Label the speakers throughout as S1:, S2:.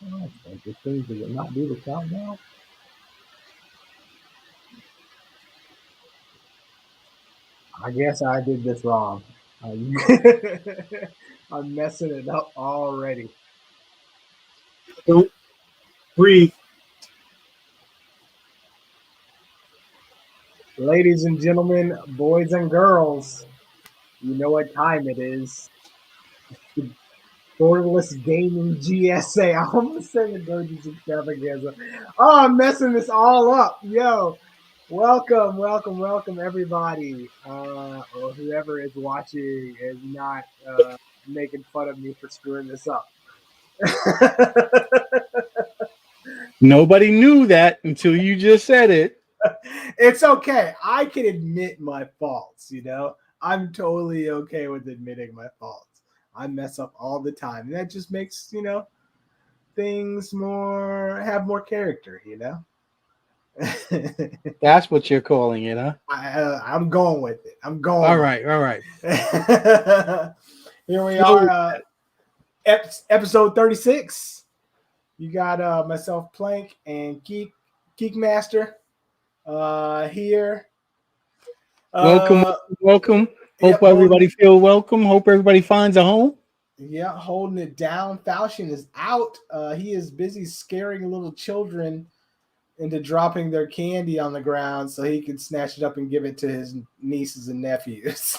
S1: Oh, that's interesting. Did it not do the countdown? I guess I did this wrong. I'm, I'm messing it up already.
S2: Don't breathe.
S1: Ladies and gentlemen, boys and girls, you know what time it is. Borderless Gaming GSA. I almost said the Gorgeous Extravaganza. Oh, I'm messing this all up. Yo, welcome, everybody. Or whoever is watching is not making fun of me for screwing this up.
S2: Nobody knew that until you just said it.
S1: It's okay. I can admit my faults. I'm totally okay with admitting my faults. I mess up all the time. And that just makes things have more character.
S2: That's what you're calling it, huh?
S1: I'm going with it. I'm going
S2: All
S1: with
S2: right, all right.
S1: it. Here we
S2: Flow
S1: are,
S2: with that.
S1: episode 36. You got myself, Plank, and Geek Master here.
S2: Welcome,
S1: Uh,
S2: welcome.
S1: yep,
S2: Hope everybody feel welcome. Hope everybody finds a home.
S1: holding it down. Falchion is out. He is busy scaring little children into dropping their candy on the ground so he can snatch it up and give it to his nieces and nephews.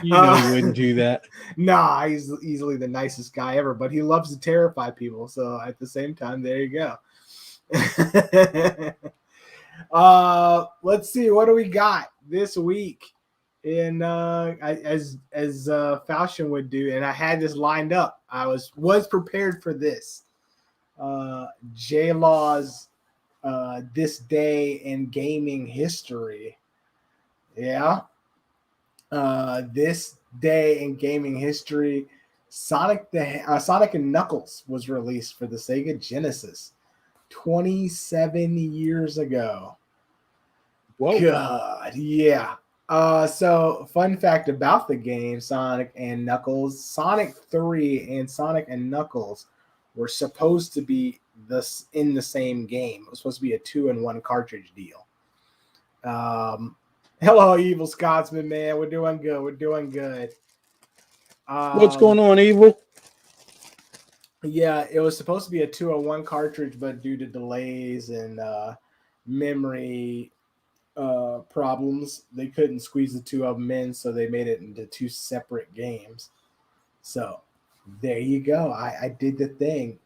S2: You know he wouldn't do that.
S1: Nah, he's easily the nicest guy ever, but he loves to terrify people. So at the same time, there you go. Let's see, what do we got this week? In as Falchion would do, and I had this lined up. I was prepared for this. J Law's this day in gaming history. Yeah. This day in gaming history, Sonic and Knuckles was released for the Sega Genesis 27 years ago.
S2: Whoa.
S1: God, yeah. So fun fact about the game Sonic and Knuckles: Sonic 3 and Sonic and Knuckles were supposed to be in the same game. It was supposed to be a 2-in-1 cartridge deal. Hello, Evil Scotsman, man. We're doing good. We're doing good.
S2: What's going on, Evil?
S1: Yeah, it was supposed to be a 2-in-1 cartridge, but due to delays and memory problems, they couldn't squeeze the two of them in, so they made it into two separate games. So there you go. I did the thing.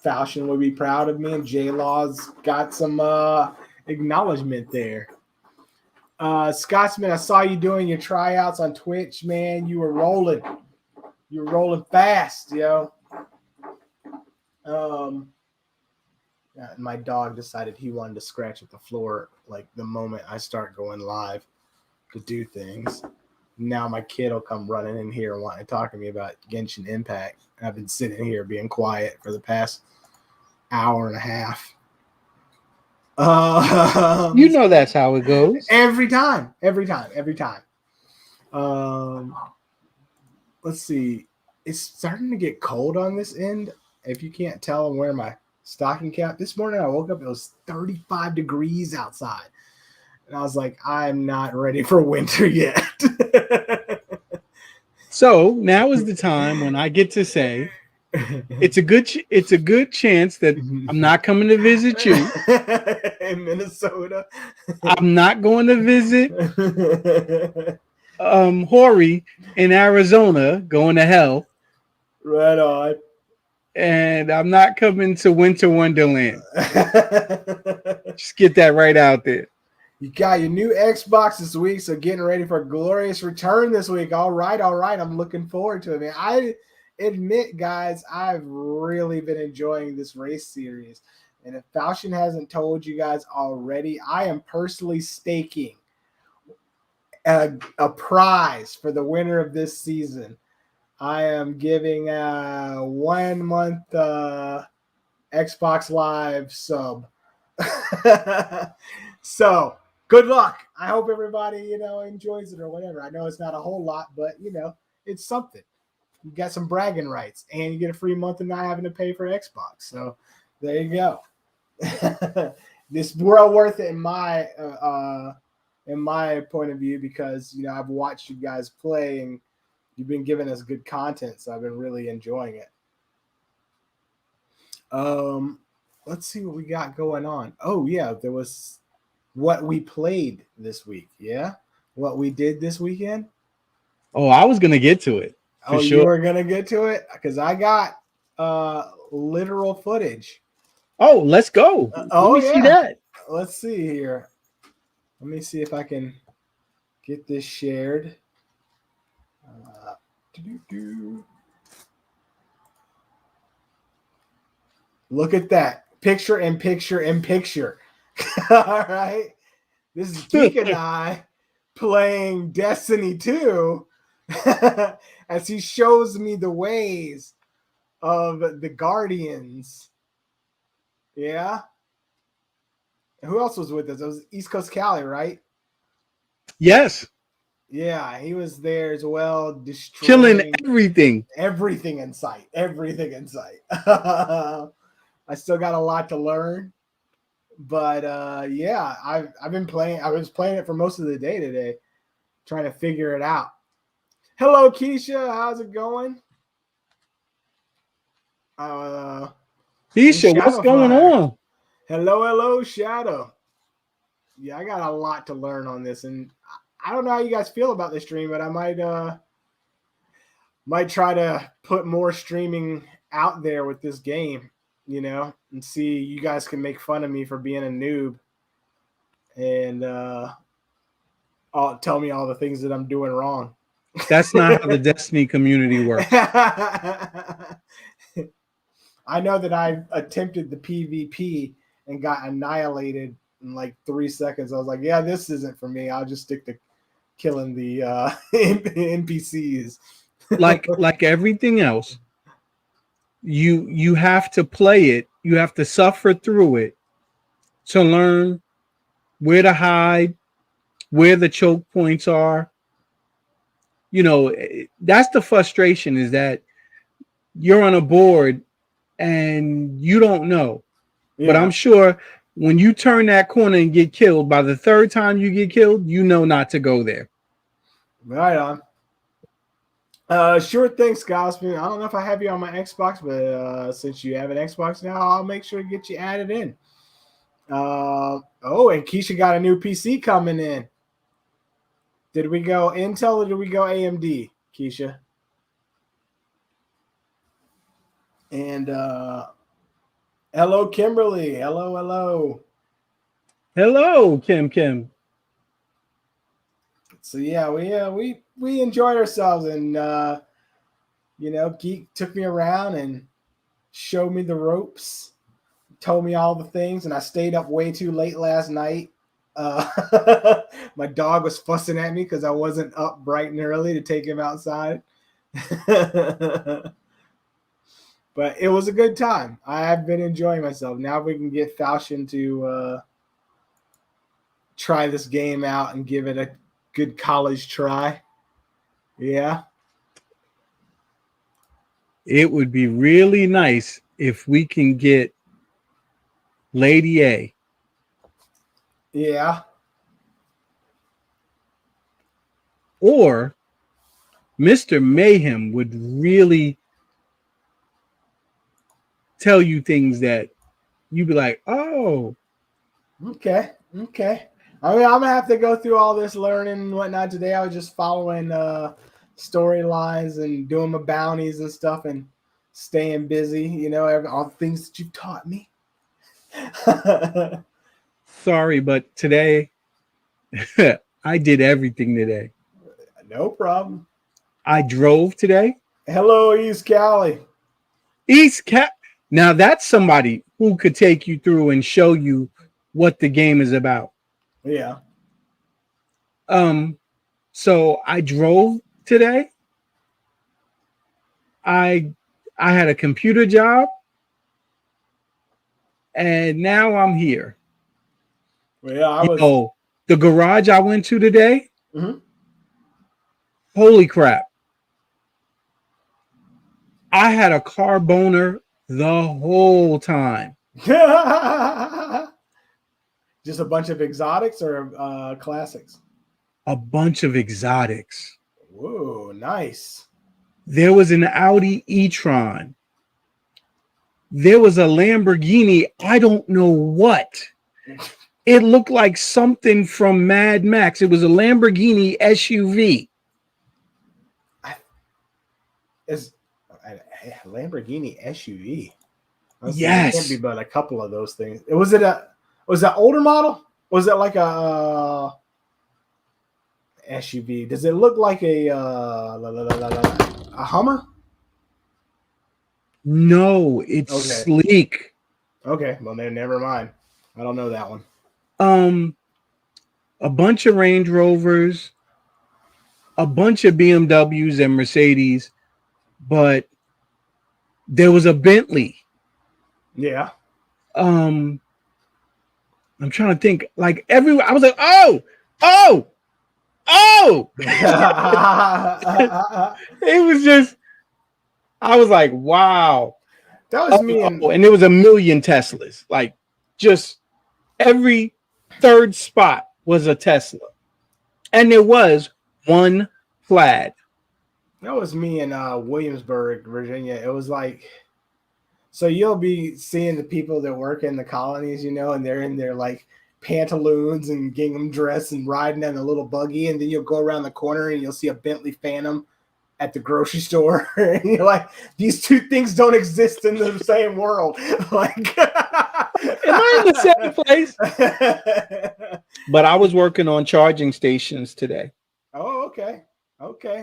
S1: Falchion would be proud of me, and J Law's got some acknowledgement there. Scotsman, I saw you doing your tryouts on Twitch, man. You were rolling. You were rolling fast, yo. My dog decided he wanted to scratch at the floor like the moment I start going live to do things. Now my kid will come running in here and want to talk to me about Genshin Impact. I've been sitting here being quiet for the past hour and a half.
S2: You know that's how it goes.
S1: Every time. Let's see. It's starting to get cold on this end. If you can't tell, I'm wearing my stocking cap. This morning I woke up, it was 35 degrees outside. And I was like, I'm not ready for winter yet.
S2: So now is the time when I get to say it's a good chance that I'm not coming to visit you
S1: in Minnesota.
S2: I'm not going to visit Hori in Arizona, going to hell.
S1: Right on.
S2: And I'm not coming to Winter Wonderland. Just get that right out there.
S1: You got your new Xbox this week, so getting ready for a glorious return this week. All right. I'm looking forward to it, man. I admit, guys, I've really been enjoying this race series. And if Falchion hasn't told you guys already, I am personally staking a prize for the winner of this season. I am giving a 1 month Xbox Live sub. So good luck. I hope everybody, enjoys it or whatever. I know it's not a whole lot, but it's something. you got some bragging rights, and you get a free month of not having to pay for Xbox. So there you go. This well worth it in my point of view, because I've watched you guys play and you've been giving us good content, so I've been really enjoying it. Let's see what we got going on. Oh yeah, there was what we played this week. Yeah, what we did this weekend.
S2: Oh, I was gonna get to it.
S1: Oh,
S2: sure.
S1: You were gonna get to it because I got literal footage.
S2: Oh, let's go. Let me see that.
S1: Let's see here. Let me see if I can get this shared. Look at that. Picture in picture in picture. All right. This is Geek and I playing Destiny 2 as he shows me the ways of the Guardians. Yeah. Who else was with us? It was East Coast Cali, right?
S2: Yes.
S1: Yeah, he was there as well,
S2: killing everything.
S1: Everything in sight. Everything in sight. I still got a lot to learn. But yeah, I've been playing. I was playing it for most of the day today, trying to figure it out. Hello, Keisha. How's it going?
S2: Keisha, what's going on?
S1: Hello, Shadow. Yeah, I got a lot to learn on this, and I don't know how you guys feel about this stream, but I might try to put more streaming out there with this game, and see you guys can make fun of me for being a noob, and tell me all the things that I'm doing wrong.
S2: That's not how the Destiny community works.
S1: I know that I attempted the PvP and got annihilated in like 3 seconds. I was like, yeah, this isn't for me. I'll just stick to killing the NPCs.
S2: like everything else, you have to play it. You have to suffer through it to learn where to hide, where the choke points are. That's the frustration, is that you're on a board and you don't know. Yeah. But I'm sure when you turn that corner and get killed, by the third time you get killed, you know not to go there.
S1: Right on. Sure thing, Scotsman. I don't know if I have you on my Xbox, but since you have an Xbox now, I'll make sure to get you added in. And Keisha got a new PC coming in. Did we go Intel or did we go AMD, Keisha? And hello, Kimberly. Hello.
S2: Hello, Kim.
S1: So yeah, we enjoyed ourselves, and Geek took me around and showed me the ropes, told me all the things, and I stayed up way too late last night. My dog was fussing at me because I wasn't up bright and early to take him outside. But it was a good time. I've been enjoying myself. Now we can get Falchion to try this game out and give it a good college try. Yeah.
S2: It would be really nice if we can get Lady A.
S1: Yeah.
S2: Or Mr. Mayhem would really tell you things that you'd be like, oh.
S1: Okay. I mean, I'm going to have to go through all this learning and whatnot today. I was just following storylines and doing my bounties and stuff and staying busy, all the things that you've taught me.
S2: Sorry, but today I did everything today.
S1: No problem.
S2: I drove today.
S1: Hello, East Cali.
S2: Now that's somebody who could take you through and show you what the game is about.
S1: Yeah.
S2: So I drove today. I had a computer job, and now I'm here.
S1: Well,
S2: the garage I went to today.
S1: Mm-hmm.
S2: Holy crap! I had a car boner the whole time.
S1: Just a bunch of exotics or classics?
S2: A bunch of exotics.
S1: Whoa, nice.
S2: There was an Audi e-tron. There was a Lamborghini. I don't know what. It looked like something from Mad Max. It was a Lamborghini SUV.
S1: Is a Lamborghini SUV? There can't be
S2: Yes.
S1: but a couple of those things. Was that older model? Was it like a SUV? Does it look like a Hummer?
S2: No, it's
S1: Okay.
S2: sleek.
S1: Okay, well then never mind. I don't know that one.
S2: A bunch of Range Rovers, a bunch of BMWs and Mercedes, but there was a Bentley.
S1: Yeah.
S2: I'm trying to think. Like I was like, oh. It was just. I was like, wow.
S1: That was me and
S2: there was a million Teslas. Like, just every third spot was a Tesla, and there was one Plaid.
S1: that was me in Williamsburg, Virginia. It was like, so you'll be seeing the people that work in the colonies, and they're in their like pantaloons and gingham dress and riding in a little buggy, and then you'll go around the corner and you'll see a Bentley Phantom at the grocery store. And you're like, these two things don't exist in the same world. Like,
S2: am I in the same place? But I was working on charging stations today.
S1: Oh, okay.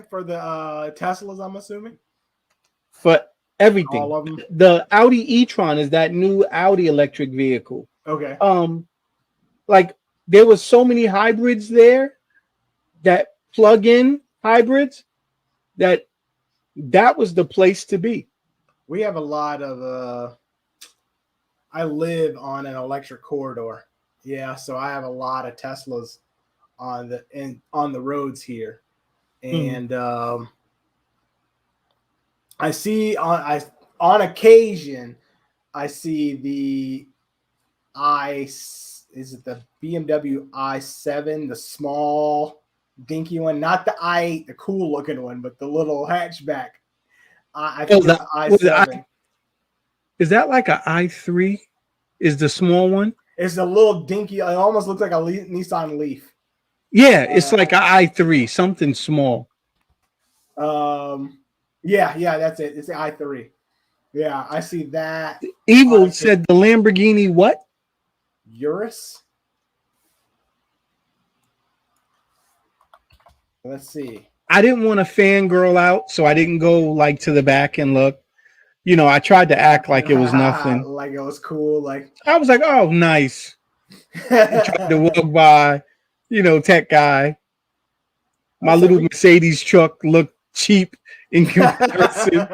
S1: For the Teslas, I'm assuming.
S2: For everything.
S1: All of them.
S2: The Audi e-tron is that new Audi electric vehicle.
S1: Okay.
S2: Like there was so many hybrids there, that plug-in hybrids, that was the place to be.
S1: We have a lot of I live on an electric corridor. Yeah, so I have a lot of Teslas on the roads here. And I see on occasion I see the is it the BMW i7, the small dinky one, not the i8, the cool looking one, but the little hatchback. I think it's the i7.
S2: Is that like an i3? Is the small one?
S1: It's a little dinky. It almost looks like a Nissan Leaf.
S2: Yeah, it's like an i3, something small.
S1: Yeah, that's it. It's the i3. Yeah, I see that.
S2: Evil said the Lamborghini what?
S1: Urus. Let's see.
S2: I didn't want to fangirl out, so I didn't go like to the back and look. I tried to act like it was nothing.
S1: Like it was cool. Like
S2: I was like, oh, nice. I tried to walk by, tech guy. My little Mercedes truck looked cheap in comparison.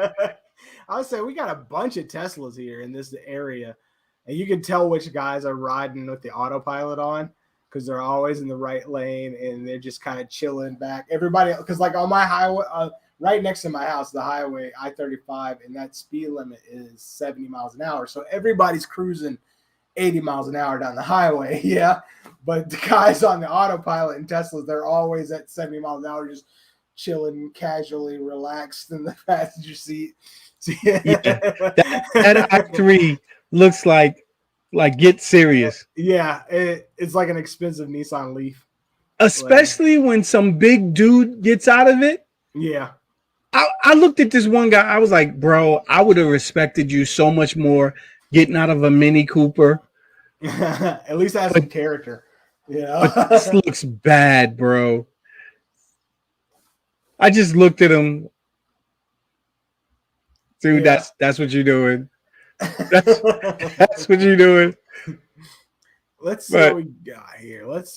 S1: I would say we got a bunch of Teslas here in this area, and you can tell which guys are riding with the autopilot on, because they're always in the right lane and they're just kind of chilling back. Everybody, because like on my highway, right next to my house, the highway I-35, and that speed limit is 70 miles an hour. So everybody's cruising 80 miles an hour down the highway. Yeah. But the guys on the autopilot and Teslas, they're always at 70 miles an hour, just chilling, casually relaxed in the passenger seat.
S2: Yeah, that i3 looks like get serious.
S1: Yeah, it's like an expensive Nissan Leaf,
S2: especially when some big dude gets out of it.
S1: Yeah,
S2: I looked at this one guy. I was like, bro, I would have respected you so much more getting out of a Mini Cooper.
S1: At least it has some character.
S2: Yeah, but this looks bad, bro. I just looked at him. Dude, that's what you're doing. That's what you're doing.
S1: Let's see what we got here. Let's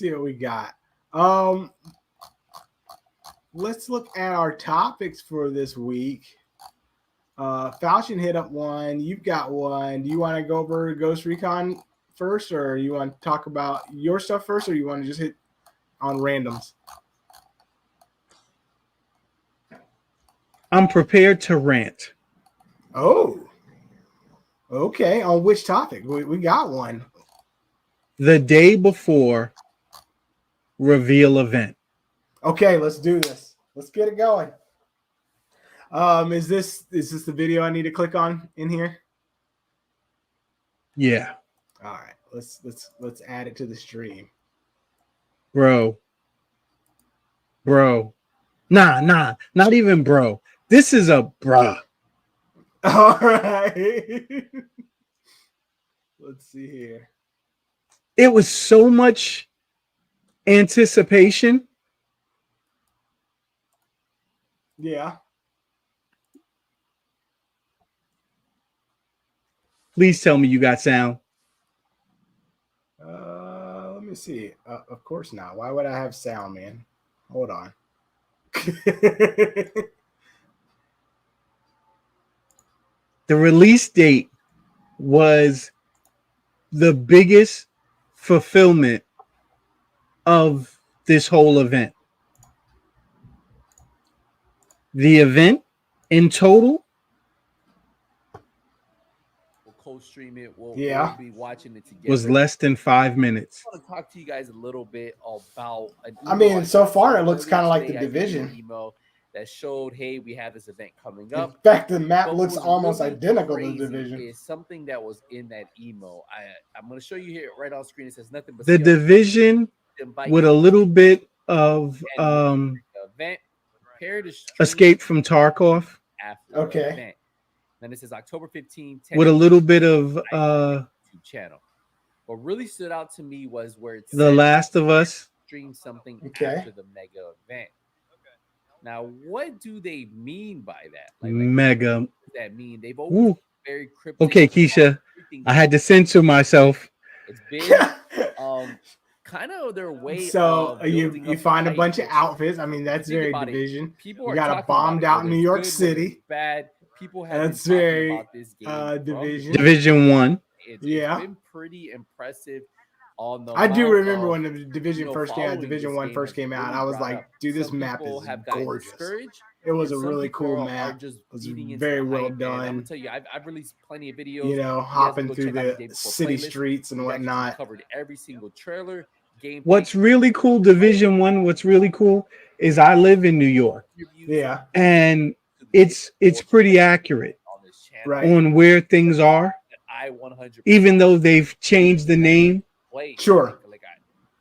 S1: look at our topics for this week. Falchion hit up one. You've got one. Do you want to go over Ghost Recon first, or you want to talk about your stuff first, or you want to just hit on randoms?
S2: I'm prepared to rant.
S1: Oh, okay. On which topic? We got one.
S2: The day before reveal event.
S1: Okay, let's do this. Let's get it going. Is this the video I need to click on in here?
S2: Yeah,
S1: All right, let's add it to the stream.
S2: bro. Nah, not even bro. This is a bruh.
S1: All right. Let's see here.
S2: It was so much anticipation.
S1: Yeah.
S2: Please tell me you got sound.
S1: Let me see. Of course not. Why would I have sound, man? Hold on.
S2: The release date was the biggest fulfillment of this whole event. The event in total
S3: co-stream it. We'll be watching it together.
S2: was less than 5 minutes.
S3: I want to talk to you guys a little bit about an email.
S1: I mean, so far it looks kind of like the Division.
S3: Email that showed, hey, we have this event coming up.
S1: In fact, the map
S3: But
S1: looks
S3: what was
S1: almost
S3: really
S1: identical to
S3: crazy
S1: the Division.
S3: Is something that was in that email. I'm going to show you here right on screen. It says nothing but
S2: The Division with a little bit of
S3: event.
S2: Escape from Tarkov.
S3: After
S1: Okay.
S3: the event. Then it says October 15th.
S2: With a little bit of
S3: YouTube channel. What really stood out to me was where it
S2: The Last of Us.
S3: Stream something
S1: Okay.
S3: after the mega event. Now, what do they mean by that?
S2: Mega.
S3: What does that mean? They've always been very cryptic.
S2: Okay, Keisha. I had to censor myself.
S3: It's been kind of their way.
S1: So
S3: of
S1: you find a bunch of outfits. I mean, that's very Division. You got a bombed out in New York City.
S3: Bad. People have
S1: That's
S3: been
S1: very
S3: about this game
S1: Division.
S2: Division 1.
S3: It's
S1: been
S3: pretty impressive. On the
S1: I do
S3: amount
S1: remember
S3: of,
S1: when the Division first came out.
S3: following
S1: Division
S3: this
S1: 1
S3: game
S1: first
S3: has
S1: came out.
S3: really
S1: I was
S3: brought
S1: like,
S3: up.
S1: dude, this
S3: Some
S1: map
S3: people
S1: is
S3: have gotten
S1: gorgeous.
S3: discouraged,
S1: It was a
S3: and some
S1: really
S3: people
S1: cool
S3: are
S1: map.
S3: just
S1: It was
S3: feeding into
S1: very
S3: the
S1: well
S3: hype, and I'm
S1: done.
S3: gonna tell you, I've released plenty of videos.
S1: You know,
S3: You guys
S1: hopping
S3: go
S1: through
S3: check out the
S1: the
S3: Day Before
S1: city
S3: playlist.
S1: streets and
S3: We actually
S1: whatnot.
S3: covered every single trailer. Gameplay,
S2: What's really cool, Division 1, what's really cool is I live in New York.
S1: Yeah.
S2: And it's pretty accurate
S3: on this channel.
S1: Right.
S2: on where things are,
S3: I 100%
S2: even though they've changed the name.
S3: play.
S1: Sure.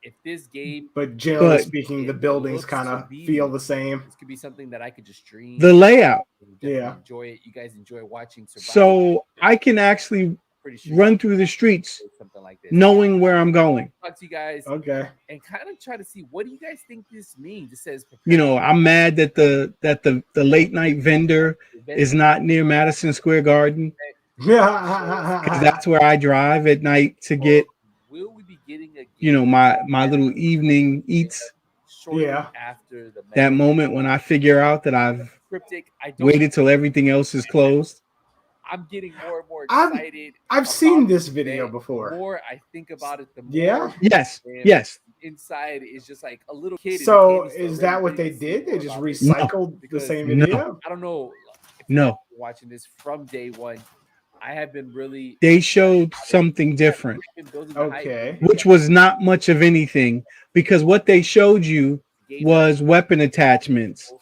S3: If this game,
S1: But generally
S2: But
S1: speaking, the
S3: it
S1: buildings
S3: looks
S1: kind
S3: to
S1: of
S3: be-
S1: feel the same.
S3: this could be something that I could just stream.
S2: The layout.
S3: Definitely
S1: Yeah.
S3: enjoy it. You guys enjoy watching Survival.
S2: So I can actually
S3: Pretty sure
S2: run through the streets
S3: something like this.
S2: knowing where I'm going.
S3: Talk to you guys
S1: Okay.
S3: and kind of try to see what do you guys think this means. It says
S2: You know, I'm mad that the late night vendor is not near Madison Square Garden, because that's where I drive at night to get,
S3: will we be getting a
S2: you know, my little evening eats.
S3: shortly
S1: Yeah.
S3: after the
S2: That moment when I figure out that I've
S3: cryptic? I don't
S2: waited till everything else is closed.
S3: I'm getting more and more
S1: I've-
S3: excited.
S1: I've seen
S3: about
S1: this
S3: the
S1: video
S3: event.
S1: before.
S3: The more I think about it, the more
S1: Yeah.
S2: Yes,
S3: and
S2: yes.
S3: inside is just like a little kid. in a
S1: So
S3: candy store
S1: is that
S3: ready
S1: what they
S3: to see
S1: did? They
S3: more
S1: just
S3: about this.
S1: recycled the
S3: Because-
S1: same
S2: No.
S1: video?
S3: I don't know if
S2: No.
S3: you're watching this from day one. I have been really
S2: They showed something different,
S3: been building the hype.
S1: Okay.
S2: which was not much of anything, because what they showed you was weapon attachments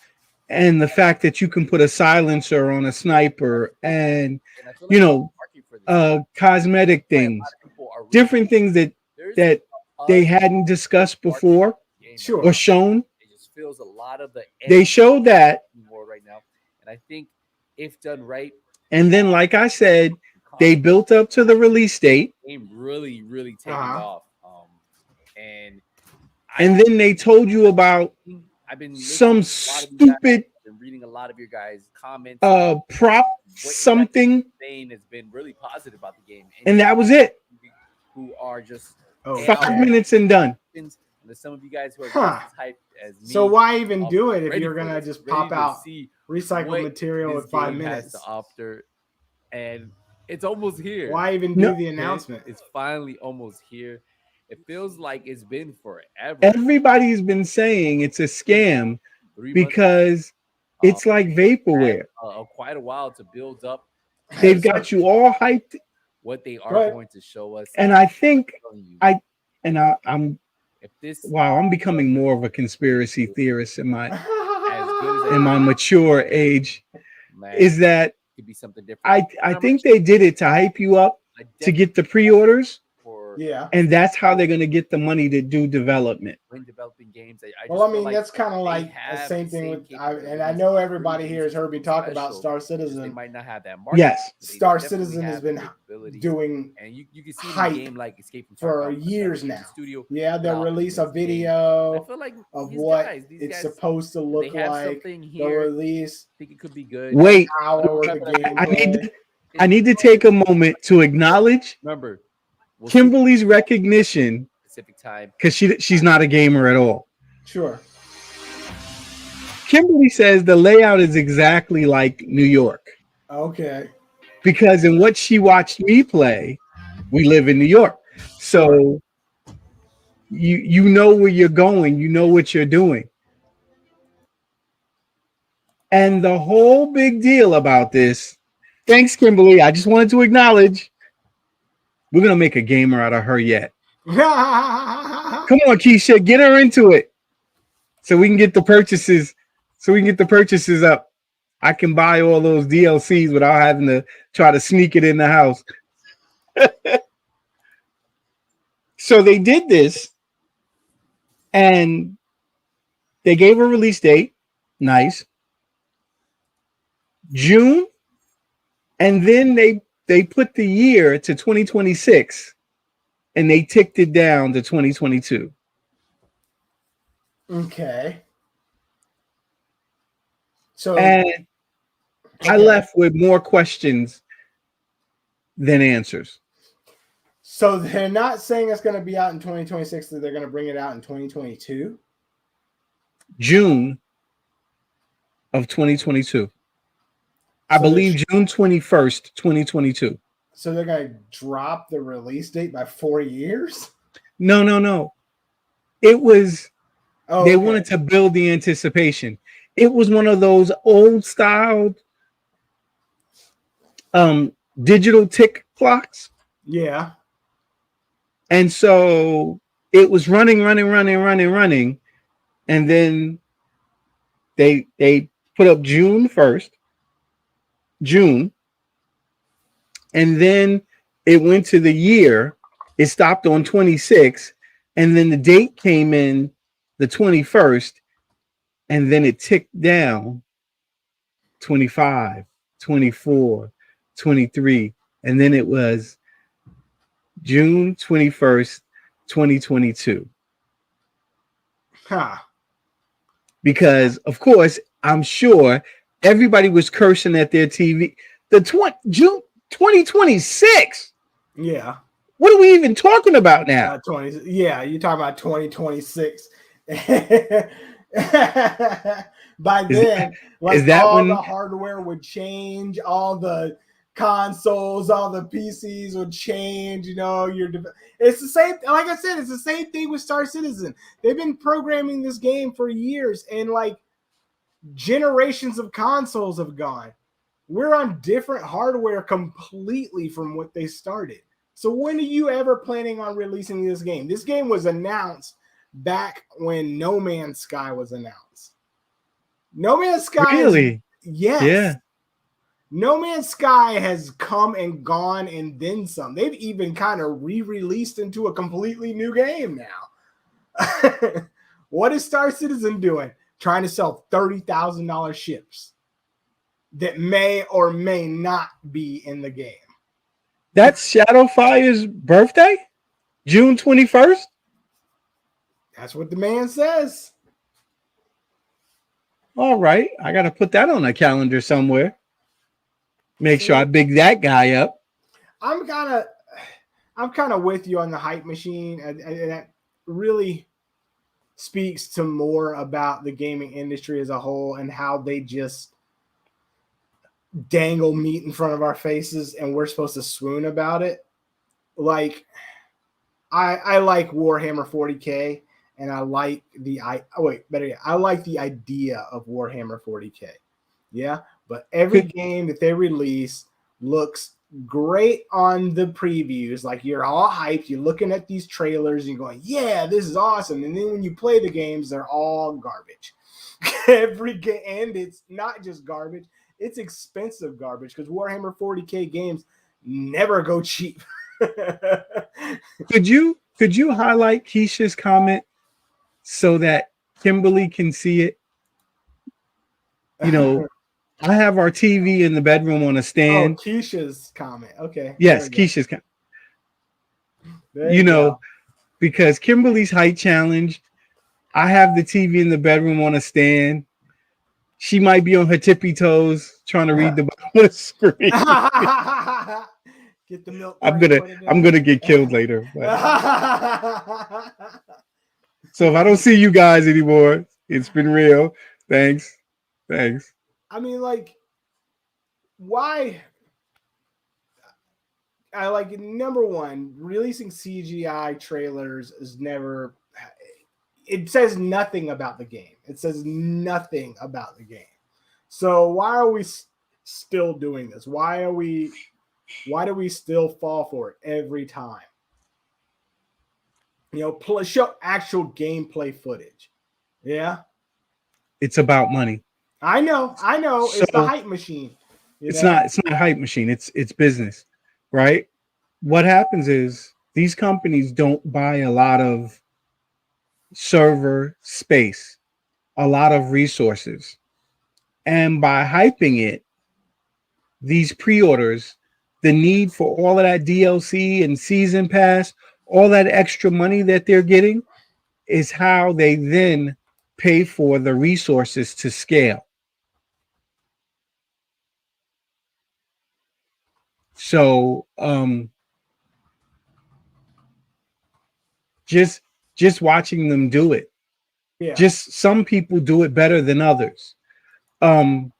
S2: and the fact that you can put a silencer on a sniper and,
S3: And I feel
S2: you
S3: like
S2: know,
S3: market for this.
S2: cosmetic
S3: A lot
S2: things,
S3: of people are really-
S2: different things that
S3: There's
S2: they
S3: a
S2: hadn't discussed before
S3: game right
S1: Sure.
S3: now.
S2: or shown.
S3: It just feels a lot of the
S2: They showed that,
S3: world right now, and I think if done right,
S2: and then, like I said, they built up to the release date,
S3: game really taking off. And
S2: and then they told you about
S3: I've been
S2: some
S3: listening to a lot of you guys,
S2: stupid
S3: been reading a lot of your guys' comments.
S2: prop something,
S3: Saying has been really positive about the game,
S2: and that was it.
S3: who are just
S1: Oh,
S2: 5 minutes and done.
S3: and there's some of you guys who are
S1: Huh.
S3: just as hyped as me.
S1: So why even do it if
S3: ready
S1: you're
S3: for
S1: gonna
S3: this,
S1: just
S3: ready
S1: pop
S3: to
S1: out
S3: see
S1: recycled
S3: what
S1: material
S3: this
S1: in 5
S3: game has
S1: minutes?
S3: to offer, and it's almost here.
S1: Why even do
S2: No.
S1: the announcement?
S3: It's finally almost here. It feels like it's been forever.
S2: Everybody's been saying it's a scam
S3: 3 months,
S2: because it's like vaporware.
S3: quite a while to build up
S2: They've got you all hyped,
S3: What they are
S1: Right.
S3: going to show us,
S2: and I think
S3: telling you,
S2: I'm
S3: if this
S2: wow, I'm becoming more of a conspiracy theorist in
S3: as good as
S2: my mature age.
S3: man,
S2: Is that
S3: could be something different.
S2: I think they did it to hype you up to get the pre-orders,
S3: for
S1: Yeah.
S2: and that's how they're going to get the money to do development.
S3: when developing games. I
S1: Well,
S3: just
S1: I
S3: feel
S1: mean,
S3: like
S1: that's kind of
S3: they
S1: like the
S3: have
S1: same
S3: the
S1: thing
S3: same
S1: with, and I
S3: capabilities
S1: know
S3: to
S1: everybody
S3: really
S1: here has heard me
S3: something
S1: talk about
S3: special.
S1: Star
S3: It's just they
S1: Citizen.
S3: might not have that market.
S2: Yes,
S3: but they
S1: Star
S3: definitely
S1: Citizen has
S3: have
S1: been
S3: the capabilities.
S1: doing
S3: And you can see it in a
S1: hype
S3: game like Escape from
S1: for
S3: Tarkov,
S1: years
S3: the
S1: now.
S3: studio.
S1: Yeah,
S3: put
S1: they'll
S3: out
S1: release a
S3: this game. I
S1: video
S3: feel like
S1: of
S3: these
S1: what
S3: guys,
S1: it's supposed to
S3: they
S1: look
S3: have
S1: like.
S3: something
S1: They'll
S3: here.
S1: release
S3: I think it could be good.
S1: an
S2: wait,
S1: hour worth of
S2: I need
S1: gameplay.
S2: to, I need to take a moment to acknowledge
S3: Remember, we'll see
S2: Kimberly's recognition
S3: Pacific time.
S2: because she's not a gamer at all.
S1: Sure.
S2: Kimberly says the layout is exactly like New York
S1: Okay.
S2: because in what she watched me play, we live in New York, so you know where you're going, you know what you're doing, and the whole big deal about this. Thanks, Kimberly. I just wanted to acknowledge we're gonna make a gamer out of her yet. Come on, Keisha, get her into it so we can get the purchases. So we can get the purchases up. I can buy all those DLCs without having to try to sneak it in the house. So they did this, and they gave a release date. Nice. June, and then they put the year to 2026, and they ticked it down to 2022.
S1: Okay. So
S2: And I left with more questions than answers.
S1: So they're not saying it's going to be out in 2026, that they're going to bring it out in 2022?
S2: June of 2022. I believe June 21st, 2022.
S1: So they're going to drop the release date by 4 years?
S2: No. It was they wanted to build the anticipation. It was one of those old style digital tick clocks.
S1: Yeah.
S2: And so it was running. And then they put up June 1st, June. And then it went to the year. It stopped on 26. And then the date came in the 21st. And then it ticked down 25, 24, 23. And then it was June 21st, 2022.
S1: Huh.
S2: Because, of course, I'm sure everybody was cursing at their TV. June 2026.
S1: Yeah.
S2: What are we even talking about now?
S1: Yeah, you're talking about 2026. By then, the hardware would change, all the consoles, all the PCs would change. It's the same. Like I said, it's the same thing with Star Citizen. They've been programming this game for years, and generations of consoles have gone. We're on different hardware completely from what they started. So when are you ever planning on releasing this game? This game was announced back when No Man's Sky was announced. No Man's Sky.
S2: Really?
S1: Yes.
S2: Yeah.
S1: No Man's Sky has come and gone and then some. They've even kind of re-released into a completely new game now. What is Star Citizen doing? Trying to sell $30,000 ships that may or may not be in the game.
S2: That's Shadowfire's birthday? June 21st?
S1: That's what the man says.
S2: All right. I got to put that on a calendar somewhere. Make sure I big that guy up.
S1: I'm kind of with you on the hype machine. And that really speaks to more about the gaming industry as a whole and how they just dangle meat in front of our faces and we're supposed to swoon about it. I like Warhammer 40K and I like I like the idea of Warhammer 40K. Yeah, but every game that they release looks great on the previews. Like you're all hyped, you're looking at these trailers, and you're going, "Yeah, this is awesome." And then when you play the games, they're all garbage. Every game, and it's not just garbage; it's expensive garbage because Warhammer 40K games never go cheap.
S2: Could you highlight Keisha's comment so that Kimberly can see it? You know, I have our TV in the bedroom on a
S1: Oh,
S2: stand.
S1: Keisha's comment. Okay.
S2: Yes, Keisha's comment.
S1: There
S2: You know,
S1: go.
S2: because Kimberly's height challenge, I have the TV in the bedroom on a stand. She might be on her tippy toes trying to read the bottom of the screen.
S1: Get the milk.
S2: I'm gonna get killed later. But. So if I don't see you guys anymore, it's been real. Thanks.
S1: I mean, like, why? I like number one, releasing CGI trailers is never. It says nothing about the game. It says nothing about the game. So why are we still doing this? Why do we still fall for it every time? You know, show actual gameplay footage. Yeah.
S2: It's about money.
S1: I know.
S2: So,
S1: it's the hype machine.
S2: It's not a hype machine. It's business, right? What happens is these companies don't buy a lot of server space, a lot of resources. And by hyping it, these pre-orders, the need for all of that DLC and season pass, all that extra money that they're getting is how they then pay for the resources to scale. So just watching them do it.
S1: Yeah.
S2: Just some people do it better than others. Call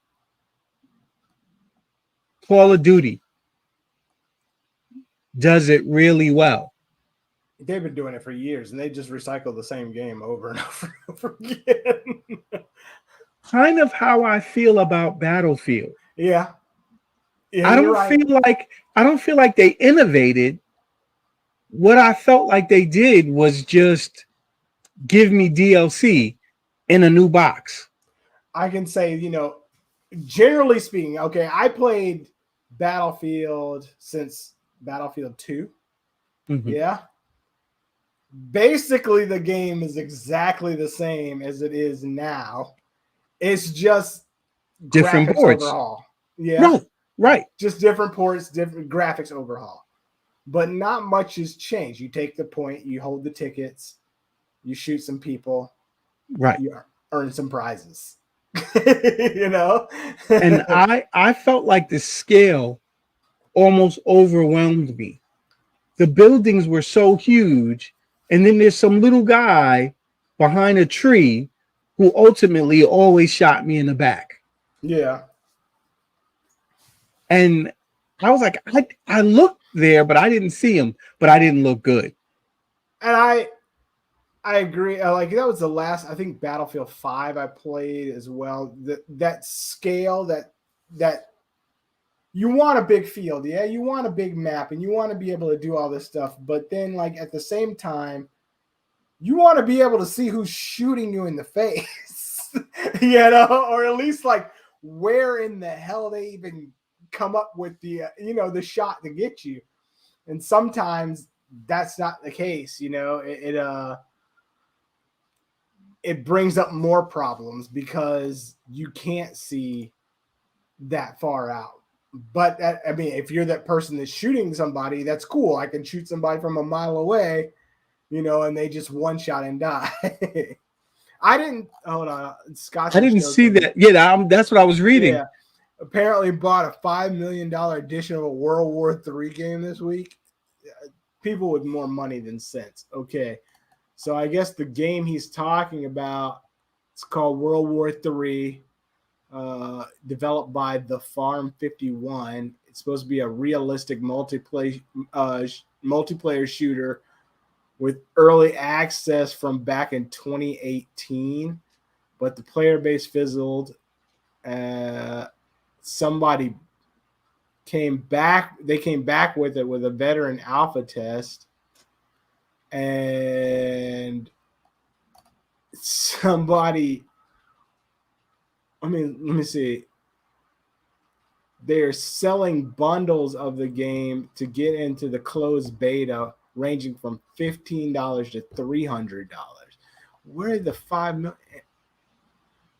S2: of Duty does it really well.
S1: They've been doing it for years, and they just recycle the same game over and over and over again.
S2: Kind of how I feel about Battlefield.
S1: Yeah.
S2: I don't feel like they innovated. What I felt like they did was just give me DLC in a new box.
S1: I can say, generally speaking, okay, I played Battlefield since Battlefield 2.
S2: Mm-hmm.
S1: Yeah. Basically, the game is exactly the same as it is now. It's just
S2: different ports
S1: overhaul. Yeah.
S2: Right.
S1: Just different ports, different graphics overhaul. But not much has changed. You take the point, you hold the tickets, you shoot some people,
S2: right?
S1: You earn some prizes. And
S2: I felt like the scale almost overwhelmed me. The buildings were so huge, and then there's some little guy behind a tree who ultimately always shot me in the back.
S1: Yeah.
S2: And I was like, I looked there, but I didn't see him, but I didn't look good.
S1: And I agree. Like that was the last, I think Battlefield 5 I played as well. That scale, that you want a big field, yeah, you want a big map, and you want to be able to do all this stuff. But then, like at the same time, you want to be able to see who's shooting you in the face, or at least like where in the hell they even come up with the the shot to get you. And sometimes that's not the case. It brings up more problems because you can't see that far out. But if you're that person that's shooting somebody, that's cool. I can shoot somebody from a mile away, and they just one shot and die. I didn't. Hold on, Scott.
S2: I didn't see that. Yeah, that's what I was reading.
S1: Yeah. Apparently bought a $5 million edition of a World War III game this week. People with more money than sense. Okay. So I guess the game he's talking about, it's called World War III, developed by The Farm 51. It's supposed to be a realistic multiplayer shooter with early access from back in 2018, but the player base fizzled. Somebody came back. They came back with it with a veteran alpha test, and somebody. Let me see. They're selling bundles of the game to get into the closed beta, ranging from $15 to $300. Where are the 5 million?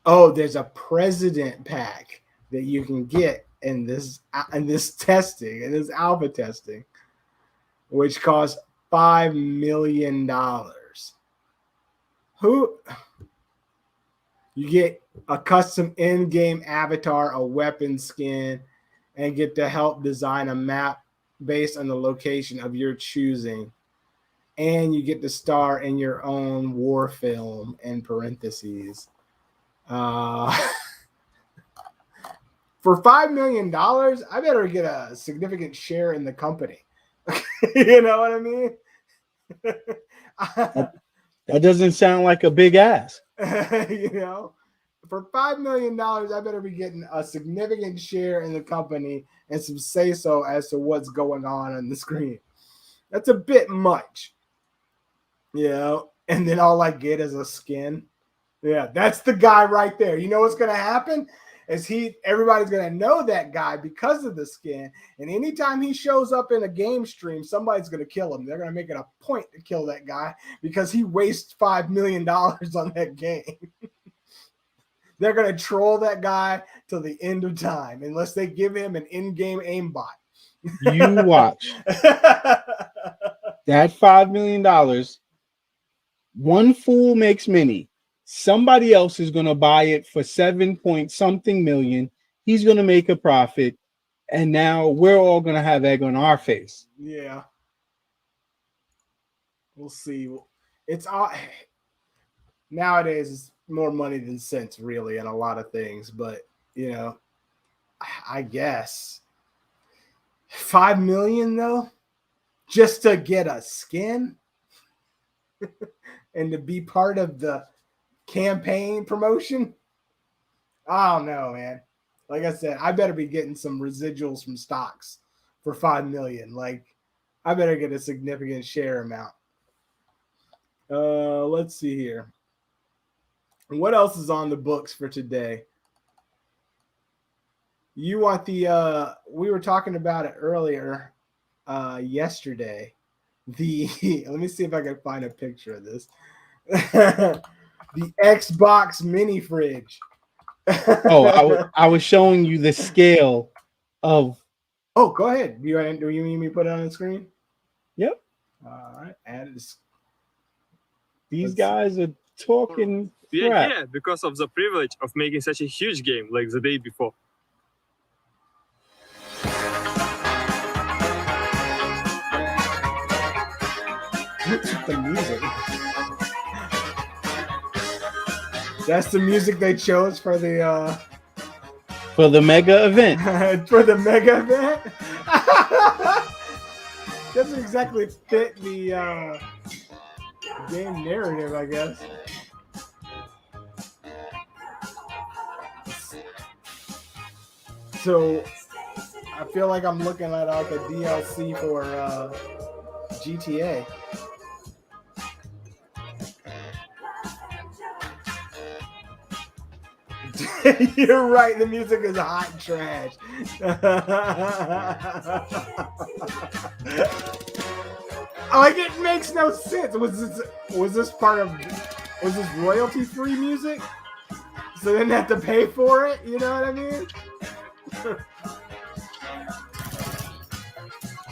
S1: Oh, there's a president pack that you can get in this testing, in this alpha testing, which costs $5 million. Who? You get a custom in-game avatar, a weapon skin, and get to help design a map based on the location of your choosing. And you get to star in your own war film, in parentheses. For $5 million, I better get a significant share in the company. You know what I mean?
S2: That doesn't sound like a big ass.
S1: You know, for $5 million, I better be getting a significant share in the company and some say-so as to what's going on the screen. That's a bit much, you know. And then all I get is a skin. Yeah, that's the guy right there. You know what's going to happen? Everybody's going to know that guy because of the skin. And anytime he shows up in a game stream, somebody's going to kill him. They're going to make it a point to kill that guy because he wastes $5 million on that game. They're going to troll that guy till the end of time unless they give him an in-game aimbot.
S2: You watch. That $5 million, one fool makes many. Somebody else is going to buy it for 7 point something million. He's going to make a profit. And now we're all going to have egg on our face.
S1: Yeah. We'll see. It's all nowadays it's more money than sense, really, in a lot of things. But, you know, I guess 5 million, though, just to get a skin and to be part of the campaign promotion. I don't know, man. Like I said, I better be getting some residuals from stocks for 5 million. Like, I better get a significant share amount. Let's see here. What else is on the books for today? You want the we were talking about it earlier yesterday. Let me see if I can find a picture of this. The Xbox mini fridge.
S2: I was showing you the scale of.
S1: Oh, go ahead. Do you need me to put it on the screen?
S2: Yep.
S1: All right. Add this.
S2: These guys are talking.
S4: Yeah, because of the privilege of making such a huge game like the day before.
S1: What's with the music? That's the music they chose for the
S2: mega event.
S1: For the mega event. Doesn't exactly fit the game narrative, I guess. So I feel like I'm looking at the DLC for GTA. You're right. The music is hot trash. Like, it makes no sense. Was this royalty free music? So they didn't have to pay for it. You know what I mean?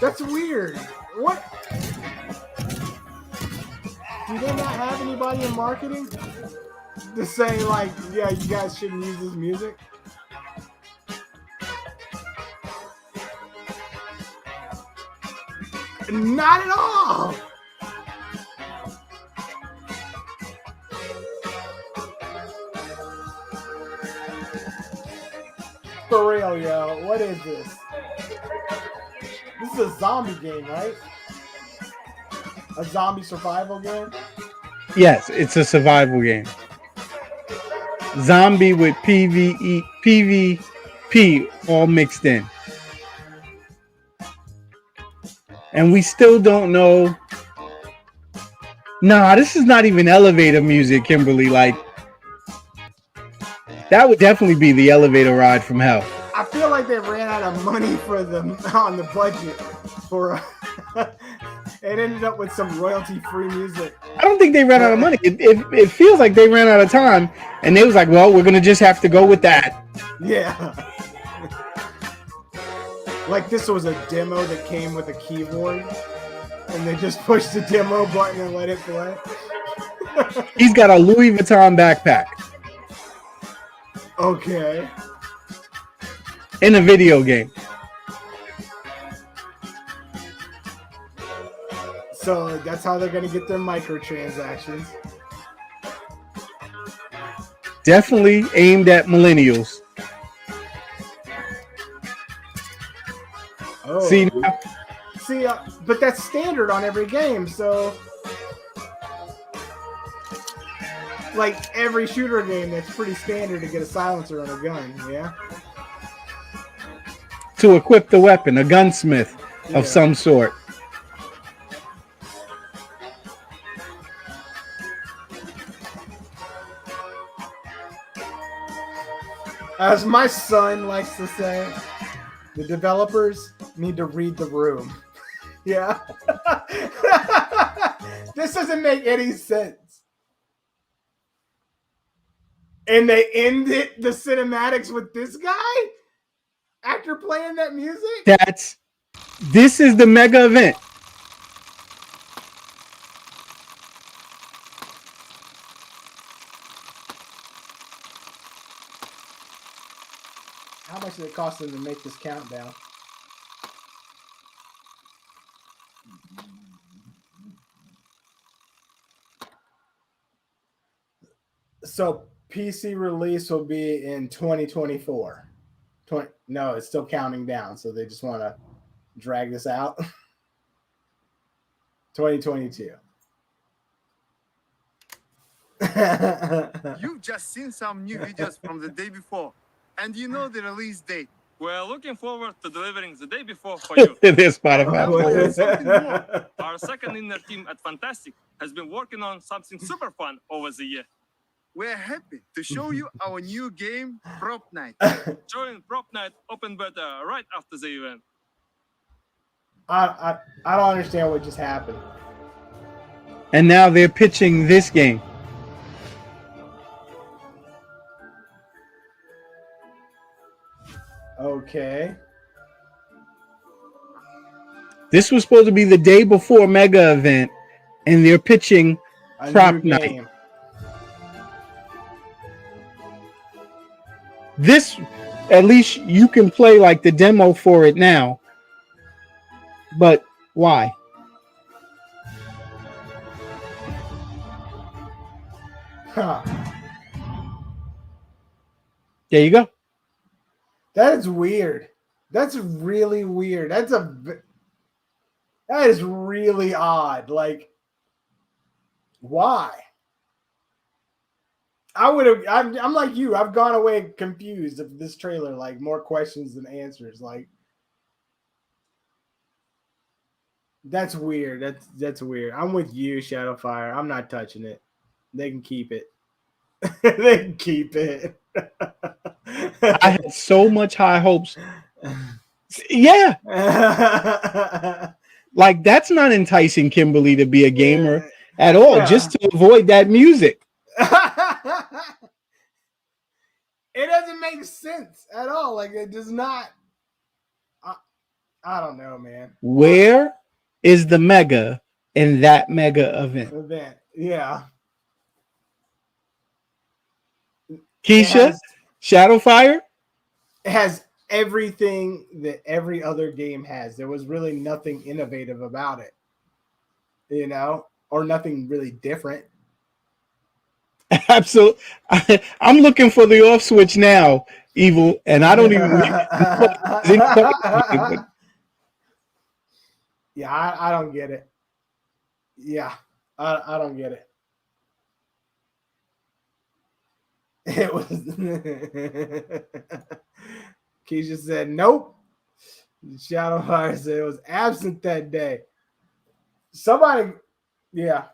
S1: That's weird. What? Do they not have anybody in marketing to say, like, yeah, you guys shouldn't use this music? Not at all. For real, yo. What is this? This is a zombie game, right? A zombie survival game?
S2: Yes, it's a survival game. Zombie with PvP all mixed in. and we still don't know. Nah, this is not even elevator music, Kimberly. Like, that would definitely be the elevator ride from hell.
S1: I feel like they ran out of money for them on the budget for. It ended up with some royalty-free music.
S2: I don't think they ran out of money. It feels like they ran out of time, and they was like, "Well, we're gonna just have to go with that."
S1: Yeah. Like this was a demo that came with a keyboard, and they just pushed the demo button and let it play.
S2: He's got a Louis Vuitton backpack
S1: Okay.
S2: in a video game.
S1: So that's how they're gonna get their microtransactions.
S2: Definitely aimed at millennials.
S1: Oh.
S2: See,
S1: but that's standard on every game. So, like every shooter game, that's pretty standard to get a silencer on a gun. Yeah.
S2: to equip the weapon, a gunsmith of some sort.
S1: As my son likes to say, the developers need to read the room. Yeah. This doesn't make any sense. And they ended the cinematics with this guy after playing that music?
S2: This is the mega event.
S1: How much did it cost them to make this countdown? So PC release will be in 2024. No, it's still counting down, so they just want to drag this out. 2022.
S5: You've just seen some new videos from the day before, and you know the release date.
S4: We're looking forward to delivering the day before for you.
S2: It is Spotify.
S4: Our second inner team at Fantastic has been working on something super fun over the year.
S5: We're happy to show you our new game, Prop Night.
S4: Join Prop Night open beta right after the event.
S1: I don't understand what just happened.
S2: And now they're pitching this game.
S1: Okay.
S2: This was supposed to be the day before mega event, and they're pitching Prop Night. This, at least you can play like the demo for it now. But why?
S1: Huh.
S2: There you go.
S1: That is weird. That's really weird. That is really odd. Like, why? I'm like you. I've gone away confused of this trailer. Like, more questions than answers. Like, that's weird. That's weird. I'm with you, Shadowfire. I'm not touching it. They can keep it. They can keep it.
S2: I had so much high hopes. Yeah. Like, that's not enticing Kimberly to be a gamer at all, just to avoid that music.
S1: It doesn't make sense at all. Like, it does not. I don't know, man.
S2: Where is the mega in that mega event?
S1: Yeah.
S2: Keisha, Shadowfire?
S1: It has everything that every other game has. There was really nothing innovative about it, you know, or nothing really different.
S2: Absolutely. I'm looking for the off switch now, Evil, and I don't even.
S1: Yeah, I don't get it. Yeah, I don't get it. It was. Keisha said, "Nope, Shadowfire said it was absent that day. Somebody, yeah.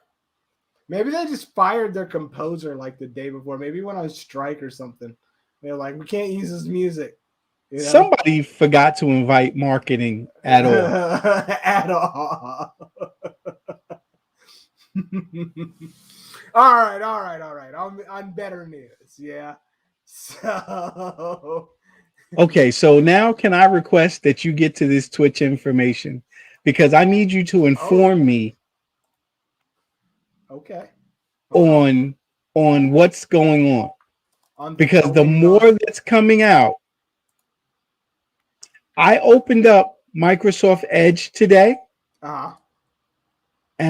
S1: Maybe they just fired their composer like the day before. Maybe he went on strike or something. They're like, we can't use this music. You know?
S2: Somebody forgot to invite marketing at all.
S1: At all. All right. On better news, yeah. So
S2: Okay, so now can I request that you get to this Twitch information because I need you to inform me
S1: okay.
S2: on what's going on. Because the more that's coming out, I opened up Microsoft Edge today, and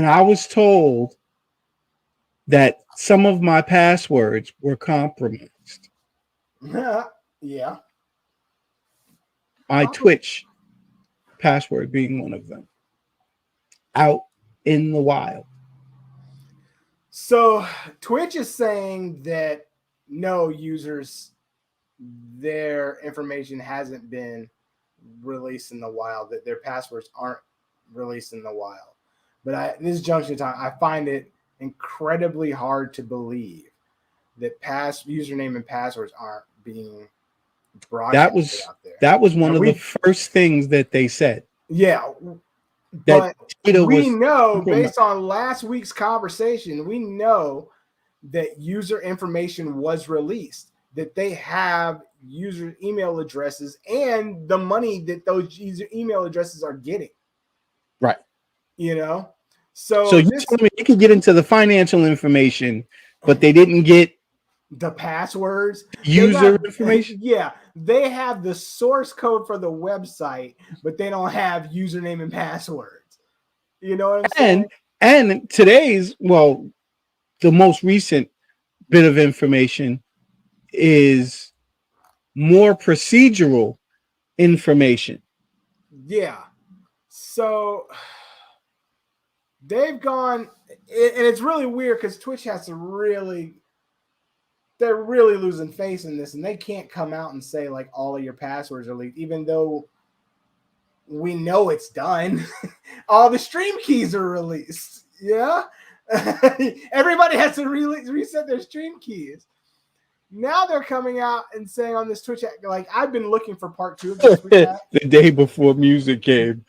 S2: I was told that some of my passwords were compromised.
S1: Yeah.
S2: My Twitch password being one of them. Out in the wild.
S1: So Twitch is saying that no users, their information hasn't been released in the wild, that their passwords aren't released in the wild. But at this junction time, I find it incredibly hard to believe that username and passwords aren't being broadcasted out there.
S2: That was one of the first things that they said.
S1: Yeah. But we know, based on last week's conversation, we know that user information was released, that they have user email addresses and the money that those user email addresses are getting.
S2: Right.
S1: You know? So
S2: you told me they could get into the financial information, but they didn't get
S1: the passwords,
S2: user information.
S1: Yeah, they have the source code for the website, but they don't have username and passwords. You know what I'm saying?
S2: And today's, well, the most recent bit of information is more procedural information.
S1: Yeah. So they've gone, and it's really weird because Twitch has to really, they're really losing face in this, and they can't come out and say like all of your passwords are leaked, even though we know it's done. All the stream keys are released. Yeah. Everybody has to reset their stream keys. Now they're coming out and saying on this Twitch, like, I've been looking for part 2 of this Twitch hack.
S2: The day before music came.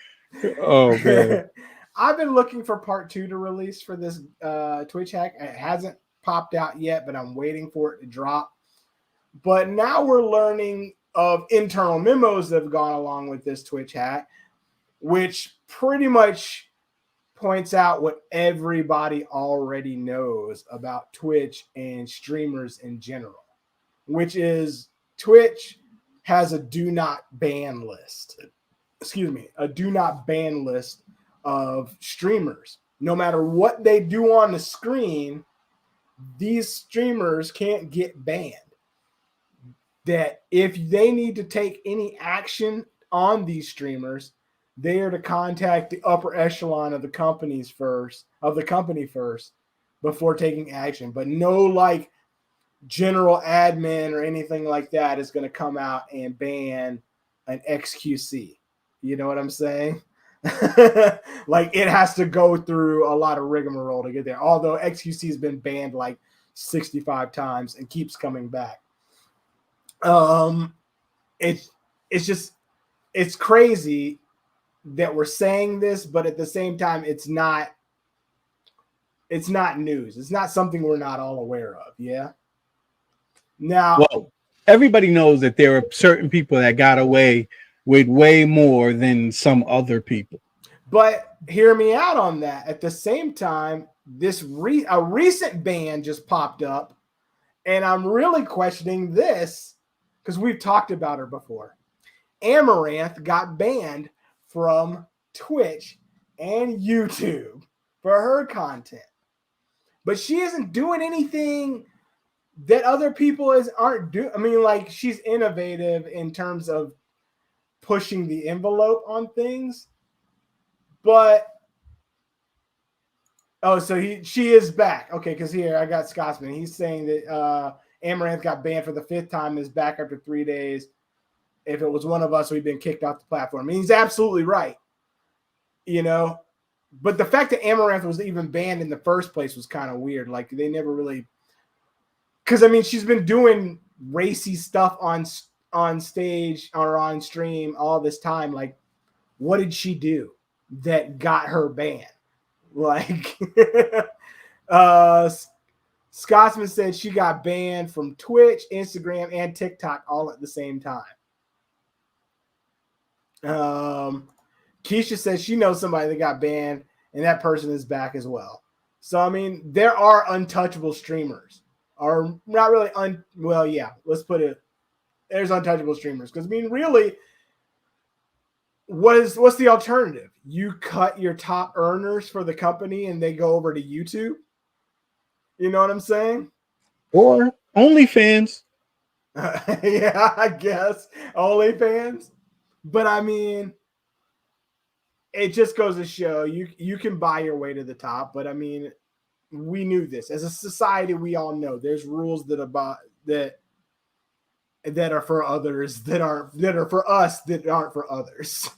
S2: Oh man.
S1: I've been looking for part 2 to release for this Twitch hack. It hasn't popped out yet, but I'm waiting for it to drop. But now we're learning of internal memos that have gone along with this Twitch hack, which pretty much points out what everybody already knows about Twitch and streamers in general, which is Twitch has a do not ban list. A do not ban list of streamers. No matter what they do on the screen, these streamers can't get banned. That if they need to take any action on these streamers, they are to contact the upper echelon of the company first before taking action. But no like general admin or anything like that is going to come out and ban an XQC. You know what I'm saying? Like it has to go through a lot of rigmarole to get there. Although XQC has been banned like 65 times and keeps coming back. It's crazy that we're saying this, but at the same time, it's not news. It's not something we're not all aware of. Yeah. Now,
S2: well, everybody knows that there are certain people that got away with way more than some other people.
S1: But hear me out on that. At the same time, a recent ban just popped up, and I'm really questioning this because we've talked about her before. Amaranth got banned from Twitch and YouTube for her content, but she isn't doing anything that other people aren't doing. I mean, like, she's innovative in terms of pushing the envelope on things, but she is back. Okay, because here I got Scotsman. He's saying that Amaranth got banned for the 5th time, is back after 3 days. If it was one of us, we'd been kicked off the platform. And he's absolutely right. But the fact that Amaranth was even banned in the first place was kind of weird. Like they never really, because I mean, she's been doing racy stuff on stage or on stream all this time. Like, what did she do that got her banned? Like, Scotsman said she got banned from Twitch, Instagram, and TikTok all at the same time. Keisha says she knows somebody that got banned, and that person is back as well. So, I mean, there are untouchable streamers. Or not really well, yeah, let's put it, there's untouchable streamers. Because, I mean, really, what's the alternative? You cut your top earners for the company and they go over to YouTube? You know what I'm saying?
S2: Or OnlyFans.
S1: Yeah, I guess. OnlyFans. But, I mean, it just goes to show you can buy your way to the top. But, I mean, we knew this. As a society, we all know there's rules that are for others that are for us that aren't for others.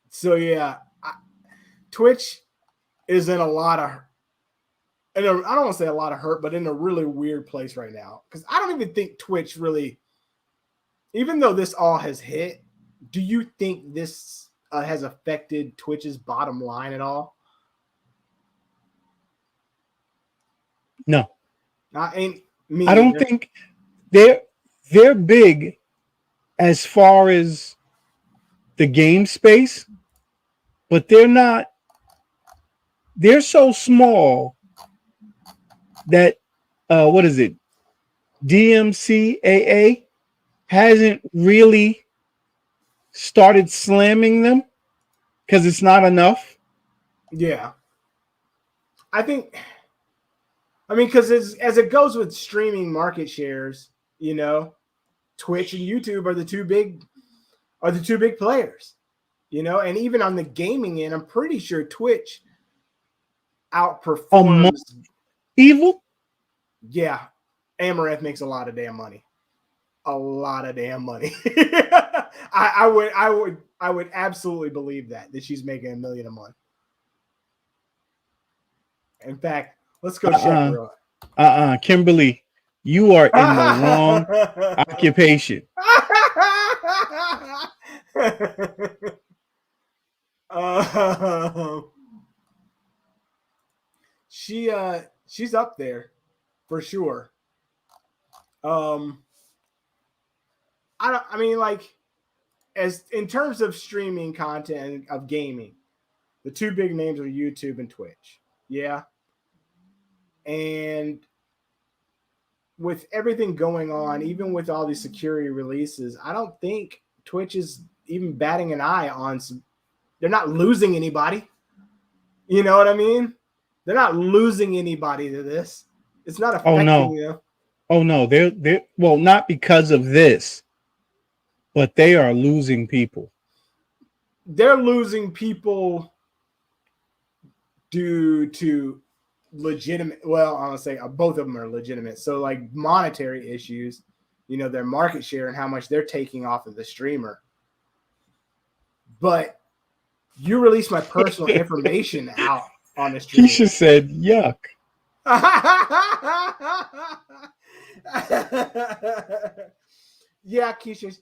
S1: So yeah, Twitch is in a lot of, I don't want to say a lot of hurt, but in a really weird place right now. Because I don't even think Twitch really, even though this all has hit, do you think this has affected Twitch's bottom line at all?
S2: No.
S1: I
S2: don't think they're big as far as the game space, but they're so small that what is it? DMCAA hasn't really started slamming them because it's not enough.
S1: Yeah. Because as it goes with streaming market shares, Twitch and YouTube are the two big players, and even on the gaming end, I'm pretty sure Twitch outperforms
S2: Evil.
S1: Yeah. Amaranth makes a lot of damn money. I would absolutely believe that she's making $1 million a month. In fact, let's go check real.
S2: Kimberly, you are in the wrong occupation.
S1: She's up there for sure. As in terms of streaming content of gaming, the two big names are YouTube and Twitch. Yeah. And with everything going on, even with all these security releases, I don't think Twitch is even batting an eye on they're not losing anybody. You know what I mean? They're not losing anybody to this. It's not affecting them.
S2: Oh no, they're well, not because of this, but they are losing people.
S1: They're losing people due to legitimate, well, I want to say both of them are legitimate. So like monetary issues, their market share and how much they're taking off of the streamer. But you release my personal information out on the stream.
S2: Keisha said, yuck.
S1: Yeah, Keisha,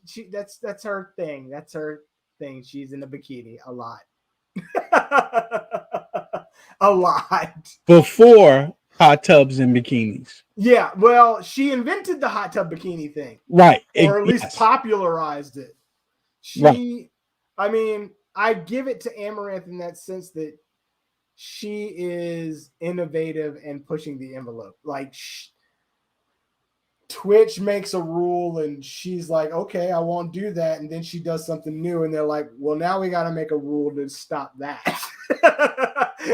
S1: that's her thing. That's her thing. She's in a bikini a lot. A lot.
S2: Before hot tubs and bikinis.
S1: Yeah, well, she invented the hot tub bikini thing.
S2: Right.
S1: Or at least popularized it. I give it to Amaranth in that sense that she is innovative and pushing the envelope. Like Twitch makes a rule and she's like, okay, I won't do that. And then she does something new and they're like, well, now we got to make a rule to stop that.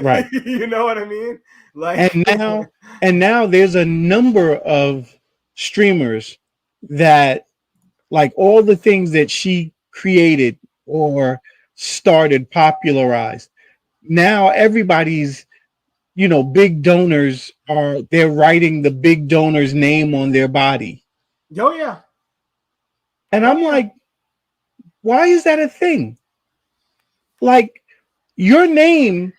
S2: Right.
S1: You know what I mean? Like,
S2: and now there's a number of streamers that like all the things that she created or started, popularized. Now everybody's, big donors they're writing the big donor's name on their body.
S1: Oh yeah.
S2: And I'm like, why is that a thing? Like, your name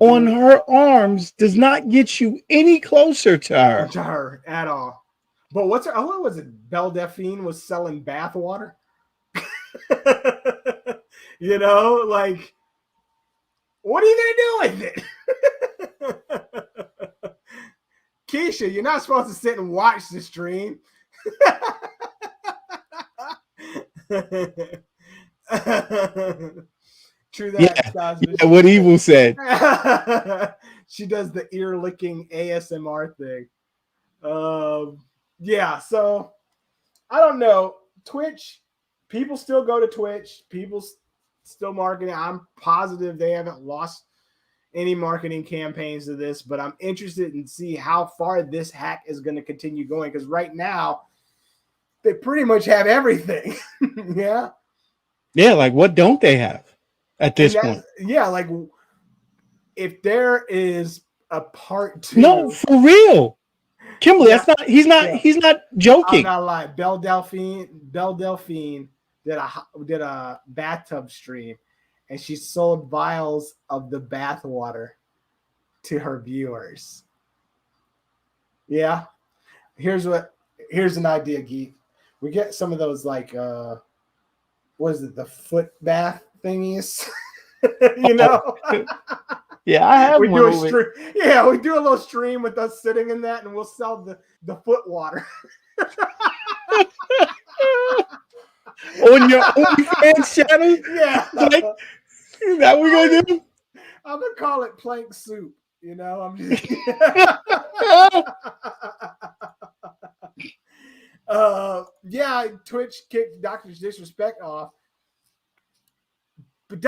S2: on her arms does not get you any closer to her.
S1: To her at all. But what's her? Oh, what was it? Belle Delphine was selling bath water. You know, like, what are you gonna do with it? Keisha, you're not supposed to sit and watch the stream. True that.
S2: Yeah, what Evil said.
S1: She does the ear licking ASMR thing. Yeah, so I don't know. Twitch, people still go to Twitch. People still marketing. I'm positive they haven't lost any marketing campaigns to this, but I'm interested in see how far this hack is going to continue going, because right now they pretty much have everything. Yeah.
S2: Yeah, like what don't they have at this point?
S1: Yeah, like if there is a part 2.
S2: No, for real. Kimberly, that's not he's not joking.
S1: I'm not lying. Belle Delphine did a bathtub stream, and she sold vials of the bath water to her viewers. Yeah. Here's an idea, Geek. We get some of those, like, what is it, the foot bath thingies? You know?
S2: Yeah, I have
S1: we
S2: one.
S1: Do a stream. Yeah, we do a little stream with us sitting in that, and we'll sell the foot water.
S2: On your OnlyFans channel?
S1: Yeah.
S2: Like, is that what we're gonna do?
S1: I'm gonna call it plank soup. You know, I'm just yeah, Twitch kicked Dr. Disrespect off. But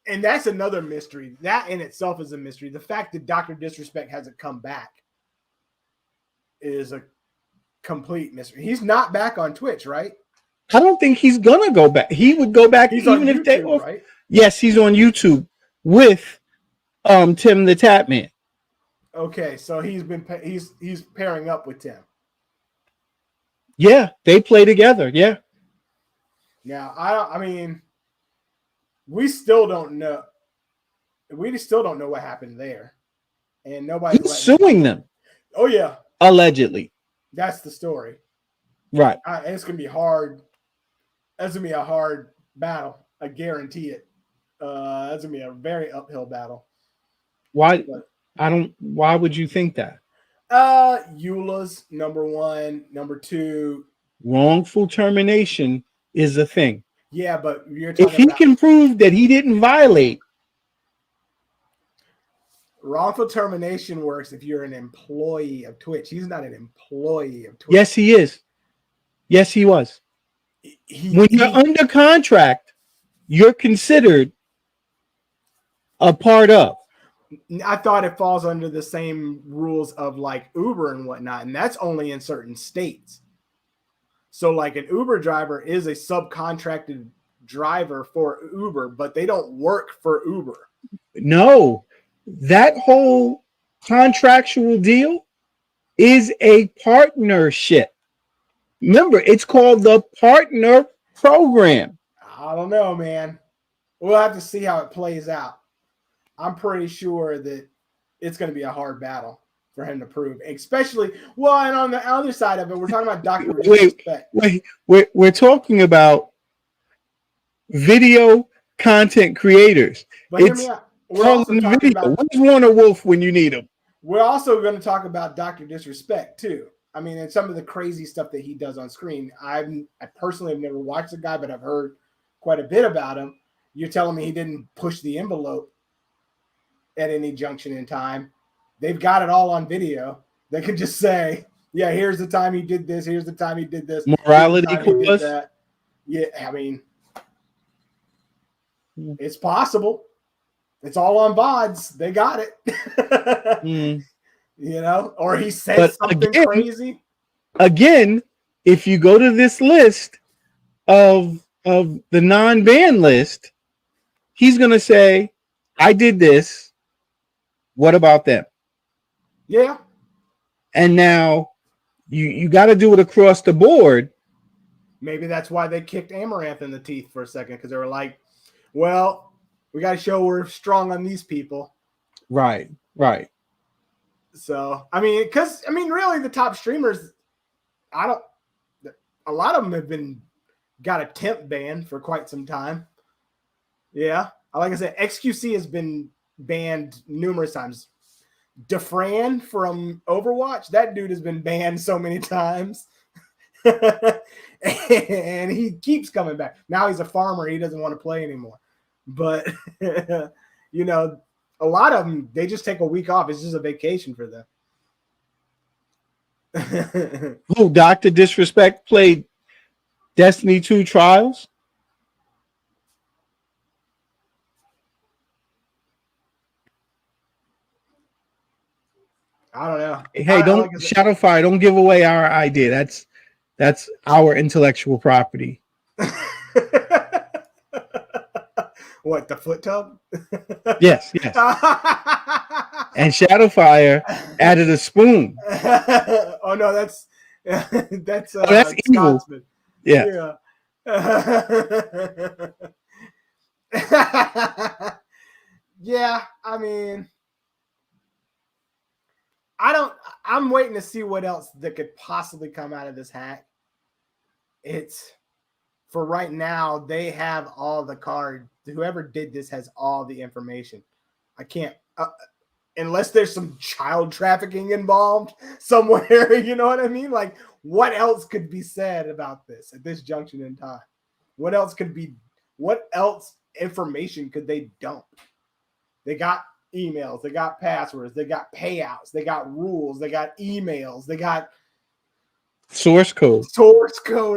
S1: and that's another mystery. That in itself is a mystery. The fact that Dr. Disrespect hasn't come back is a complete mystery. He's not back on Twitch, right?
S2: I don't think he's gonna go back. He would go back even if they off.
S1: Right?
S2: Yes, he's on YouTube with Tim the Tap Man.
S1: Okay, so he's pairing up with Tim.
S2: Yeah, they play together. Yeah.
S1: Now, I mean, we still don't know. We still don't know what happened there, and nobody's
S2: suing them.
S1: Oh yeah,
S2: allegedly.
S1: That's the story,
S2: right?
S1: And it's gonna be hard. That's gonna be a hard battle. I guarantee it. That's gonna be a very uphill battle.
S2: Why? Why would you think that?
S1: EULA's number one, number two.
S2: Wrongful termination is a thing.
S1: Yeah, but you're talking
S2: if he can prove that he didn't violate.
S1: Wrongful termination works if you're an employee of Twitch. He's not an employee of Twitch.
S2: Yes, he is. Yes, he was. When you're under contract, you're considered a part of.
S1: I thought it falls under the same rules of like Uber and whatnot, and that's only in certain states. So like an Uber driver is a subcontracted driver for Uber, but they don't work for Uber.
S2: No, that whole contractual deal is a partnership. Remember, it's called the partner program.
S1: I don't know, man. We'll have to see how it plays out. I'm pretty sure that it's going to be a hard battle for him to prove, especially, well, and on the other side of it, we're talking about Dr. Disrespect.
S2: We're talking about video content creators.
S1: But hear me out. We're also talking about,
S2: where's Warner Wolf when you need him?
S1: We're also going to talk about Dr. Disrespect too. I mean, and some of the crazy stuff that he does on screen. I personally have never watched the guy, but I've heard quite a bit about him. You're telling me he didn't push the envelope at any junction in time. They've got it all on video. They can just say, yeah, here's the time he did this. Here's the time he did this.
S2: Morality clause.
S1: Yeah, I mean, it's possible. It's all on VODs. They got it. You know, or he said something crazy.
S2: Again, if you go to this list of the non-ban list, he's going to say, I did this. What about them?
S1: Yeah.
S2: And now You got to do it across the board.
S1: Maybe that's why they kicked Amaranth in the teeth for a second, because they were like, well, we got to show we're strong on these people.
S2: Right.
S1: So, really the top streamers, a lot of them have got a temp ban for quite some time. Yeah. Like I said, XQC has been banned numerous times. DeFran from Overwatch, that dude has been banned so many times. And he keeps coming back. Now he's a farmer. He doesn't want to play anymore. But, a lot of them, they just take a week off. It's just a vacation for them.
S2: Who, Dr. Disrespect played Destiny 2 Trials?
S1: I don't know.
S2: Hey, Shadowfire, don't give away our idea. That's our intellectual property.
S1: What, the foot tub?
S2: Yes. And Shadowfire added a spoon.
S1: Oh no, that's
S2: evil.
S1: Scotsman.
S2: Yeah.
S1: Yeah, I'm waiting to see what else that could possibly come out of this hack. It's for right now, they have all the cards. Whoever did this has all the information. I can't, unless there's some child trafficking involved somewhere, you know what I mean? Like, what else could be said about this at this junction in time? What else information could they dump? They got emails, they got passwords, they got payouts, they got rules, they got emails, they got
S2: source code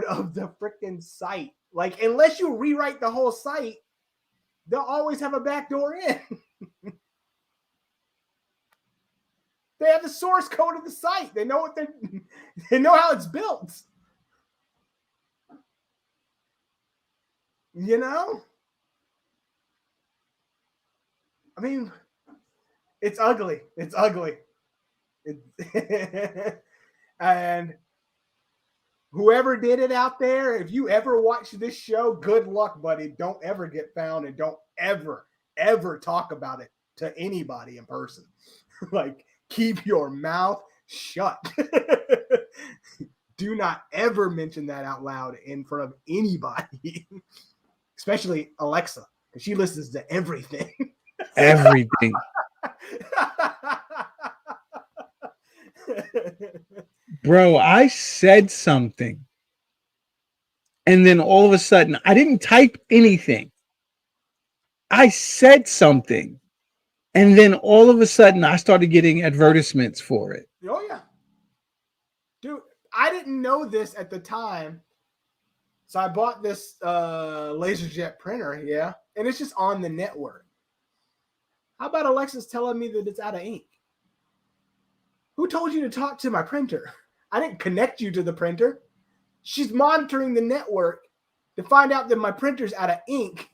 S1: of the freaking site. Like, unless you rewrite the whole site, they'll always have a backdoor in. They have the source code of the site. They know they know how it's built. It's ugly. It's ugly. And whoever did it out there, if you ever watch this show, good luck, buddy. Don't ever get found, and don't ever talk about it to anybody in person. Like, keep your mouth shut. Do not ever mention that out loud in front of anybody, especially Alexa, because she listens to everything.
S2: Everything. Bro, I said something, and then all of a sudden, I didn't type anything. I said something, and then all of a sudden, I started getting advertisements for it.
S1: Oh, yeah. Dude, I didn't know this at the time. So I bought this LaserJet printer, yeah, and it's just on the network. How about Alexa's telling me that it's out of ink? Who told you to talk to my printer? I didn't connect you to the printer. She's monitoring the network to find out that my printer's out of ink.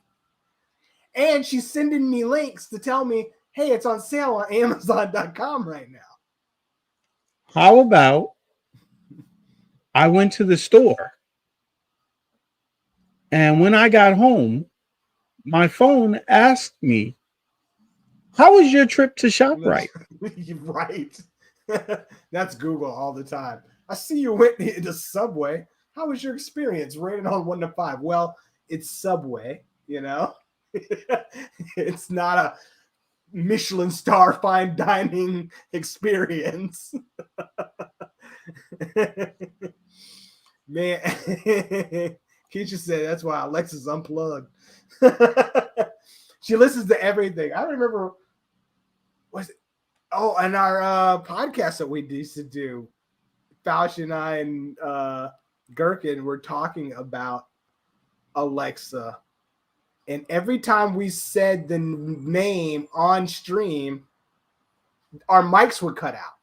S1: And she's sending me links to tell me, hey, it's on sale on Amazon.com right now.
S2: How about I went to the store, and when I got home, my phone asked me, how was your trip to ShopRite?
S1: Right. That's Google all the time. I see you went to Subway. How was your experience? Rated on 1 to 5. Well, it's Subway, It's not a Michelin star fine dining experience. Man, Keisha said that's why Alexa's unplugged. She listens to everything. I remember, and our podcast that we used to do, Falchion and I and Gherkin were talking about Alexa. And every time we said the name on stream, our mics were cut out.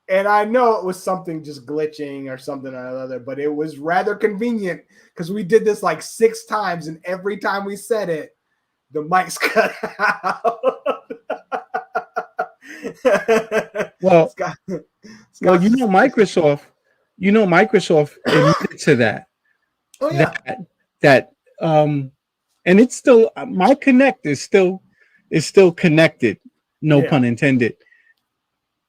S1: And I know it was something just glitching or something or other, but it was rather convenient because we did this like 6 times, and every time we said it, the mics cut out.
S2: Well, Well,
S1: Scott's
S2: Microsoft admitted to that.
S1: Oh yeah.
S2: That and it's still my Connect is still connected, no
S1: Yeah.
S2: pun intended.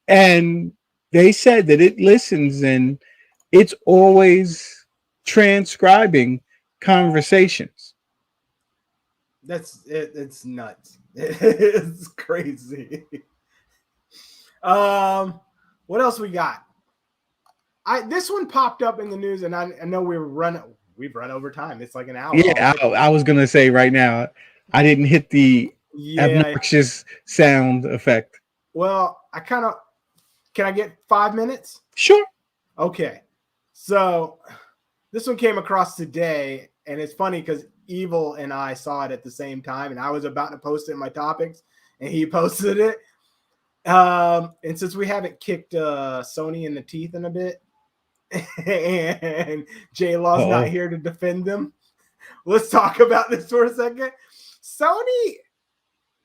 S2: And they said that it listens and it's always transcribing conversations.
S1: That's it. It's nuts. It's crazy. What else we got? This one popped up in the news, and I know we've run over time. It's like an hour.
S2: Yeah, I was gonna say right now, I didn't hit the obnoxious sound effect.
S1: Well, can I get 5 minutes?
S2: Sure.
S1: Okay. So this one came across today, and it's funny because Evil and I saw it at the same time, and I was about to post it in my topics, and he posted it. And since we haven't kicked Sony in the teeth in a bit, and J Law's not here to defend them, let's talk about this for a second. Sony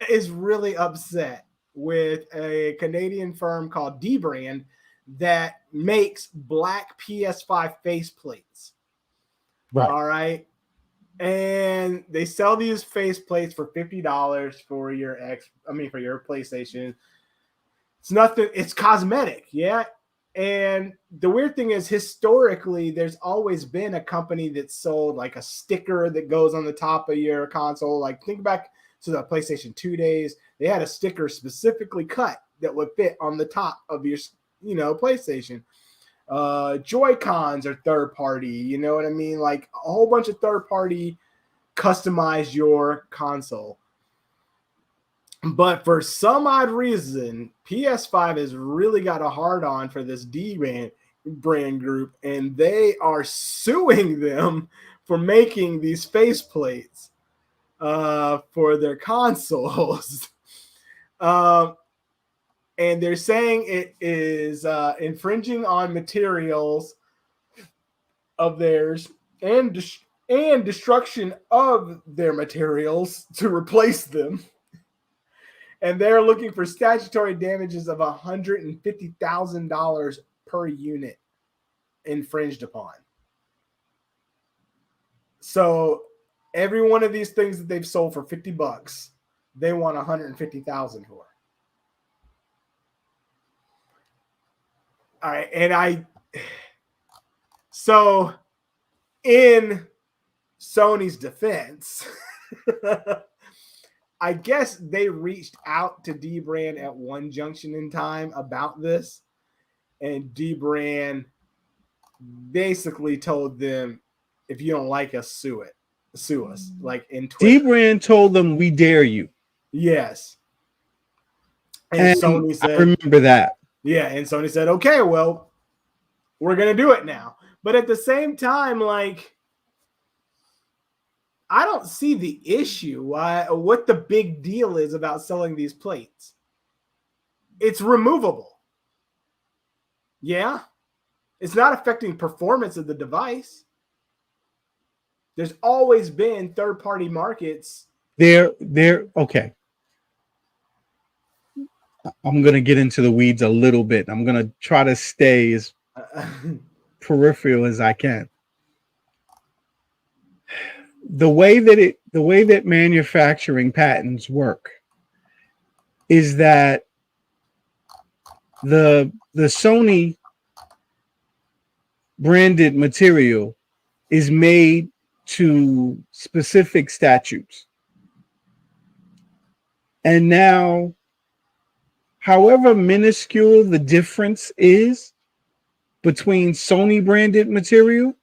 S1: is really upset with a Canadian firm called Dbrand that makes black PS5 faceplates.
S2: Right.
S1: All right. And they sell these faceplates for $50 for your for your PlayStation. It's nothing, it's cosmetic, yeah. And the weird thing is, historically, there's always been a company that sold like a sticker that goes on the top of your console. Like, think back to the PlayStation 2 days. They had a sticker specifically cut that would fit on the top of your, PlayStation. Joy-Cons are third party, you know what I mean? Like a whole bunch of third party customize your console. But for some odd reason, PS5 has really got a hard on for this brand group, and they are suing them for making these faceplates for their consoles. And they're saying it is infringing on materials of theirs and destruction of their materials to replace them. And they're looking for statutory damages of $150,000 per unit infringed upon. So every one of these things that they've sold for $50, they want $150,000 for. All right, and so in Sony's defense, I guess they reached out to Dbrand at one junction in time about this, and Dbrand basically told them, if you don't like us, sue us. Like in Twitter.
S2: Dbrand told them, "We dare you."
S1: Yes. And Sony said,
S2: I remember that.
S1: Yeah, and Sony said, okay, well, we're going to do it now. But at the same time, like, I don't see the issue. What the big deal is about selling these plates. It's removable. Yeah. It's not affecting performance of the device. There's always been third-party markets.
S2: They're okay. I'm going to get into the weeds a little bit. I'm going to try to stay as peripheral as I can. The way that manufacturing patents work is that the Sony branded material is made to specific statutes. And now, however minuscule the difference is between Sony branded material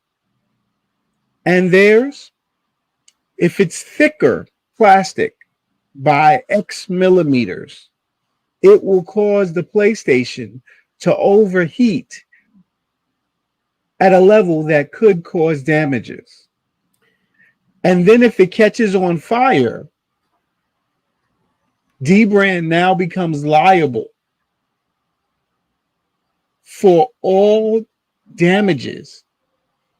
S2: and theirs, if it's thicker plastic by X millimeters, it will cause the PlayStation to overheat at a level that could cause damages. And then if it catches on fire, Dbrand now becomes liable for all damages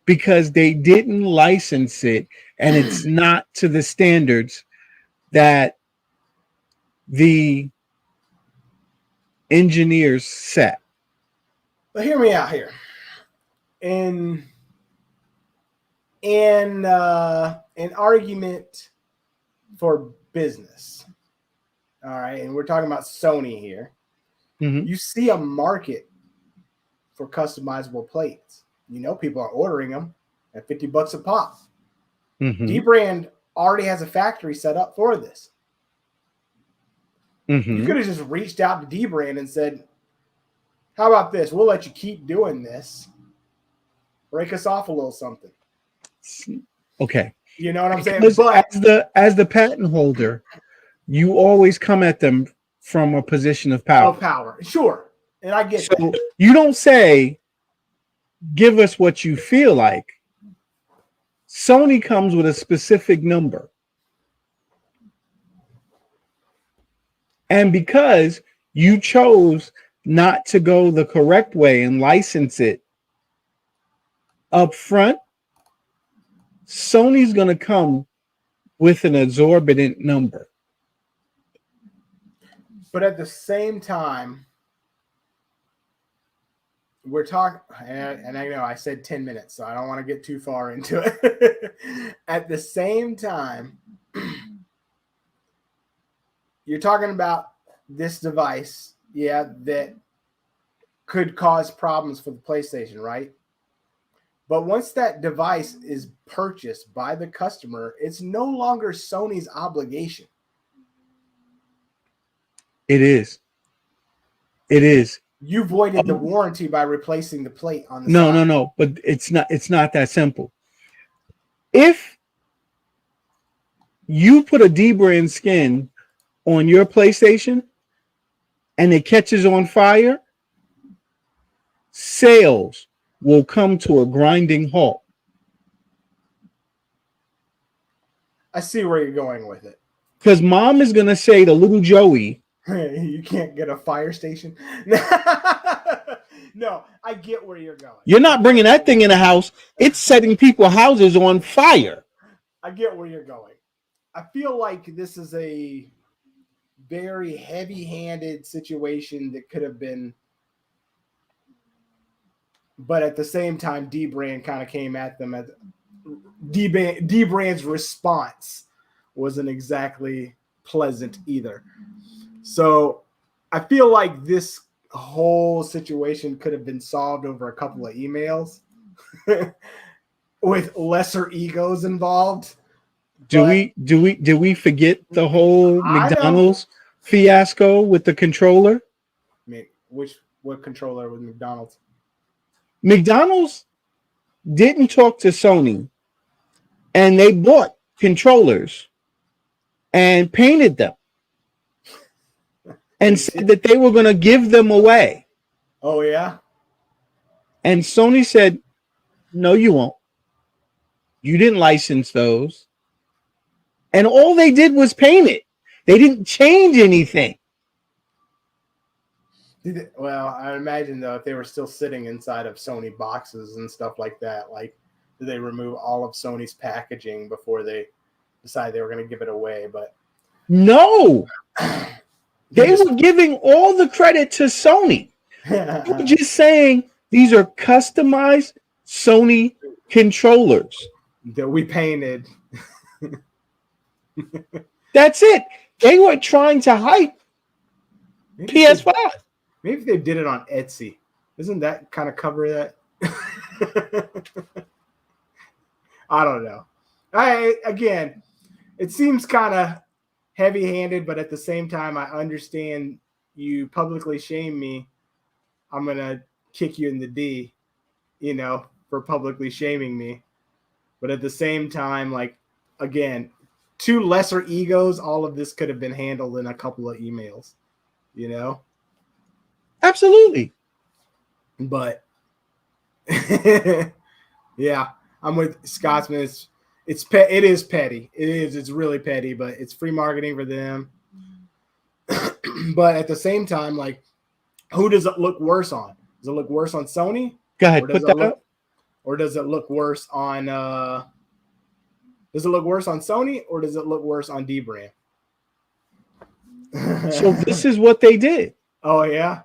S2: because they didn't license it and it's not to the standards that the engineers set.
S1: But hear me out here. In an argument for business, all right, and we're talking about Sony here.
S2: Mhm.
S1: You see a market for customizable plates. You know, people are ordering them at $50 a pop.
S2: Mhm.
S1: D-Brand already has a factory set up for this. You
S2: Mhm.
S1: could have just reached out to D-Brand and said, how about this? We'll let you keep doing this. Break us off a little something.
S2: Okay.
S1: You know what I'm saying?
S2: Because
S1: But
S2: as the patent holder, you always come at them from a position of power.
S1: power. Sure. And I get
S2: So
S1: that.
S2: you don't say, give us what you feel like. Sony comes with a specific number. And because you chose not to go the correct way and license it up front, Sony's going to come with an exorbitant number.
S1: But at the same time, we're talking, and I know I said 10 minutes, so I don't want to get too far into it. At the same time, you're talking about this device, that could cause problems for the PlayStation, right? But once that device is purchased by the customer, it's no longer Sony's obligation.
S2: It is. It is.
S1: You voided the warranty by replacing the plate on the
S2: No,
S1: side.
S2: no. But it's not that simple. If you put a D-brand skin on your PlayStation and it catches on fire, sales will come to a grinding halt.
S1: I see where you're going with it.
S2: Because mom is going to say to little Joey,
S1: you can't get a fire station. No, I get where you're going.
S2: you're not bringing that thing in the house. It's setting people's houses on fire.
S1: I get where you're going. I feel like this is a very heavy-handed situation that could have been, but at the same time, D-Brand kind of came at them. At D-Brand's response wasn't exactly pleasant either. So I feel like this whole situation could have been solved over a couple of emails with lesser egos involved.
S2: Do we forget the whole McDonald's fiasco with the controller?
S1: What controller with McDonald's?
S2: McDonald's didn't talk to Sony, and they bought controllers and painted them and said that they were going to give them away.
S1: Oh, yeah?
S2: And Sony said, no, you won't. You didn't license those. And all they did was paint it. They didn't change anything.
S1: Well, I imagine, though, if they were still sitting inside of Sony boxes and stuff like that, like, did they remove all of Sony's packaging before they decided they were going to give it away? But
S2: no, they were giving all the credit to Sony. They were just saying these are customized Sony controllers
S1: that we painted.
S2: That's it. They were trying to hype PS5.
S1: Maybe they did it on Etsy. Isn't that kind of cover that? I don't know. Again, it seems kind of heavy-handed, but at the same time, I understand you publicly shame me. I'm going to kick you in the D, for publicly shaming me. But at the same time, like, again, two lesser egos, all of this could have been handled in a couple of emails,
S2: Absolutely.
S1: But yeah, I'm with Scotsman. It is petty. It's really petty, but it's free marketing for them. But at the same time, like, who does it look worse on? Does it look worse on Sony?
S2: Go ahead, put that up.
S1: Or does it look worse on Sony, or does it look worse on D-Brand?
S2: So this is what they did.
S1: Oh, yeah?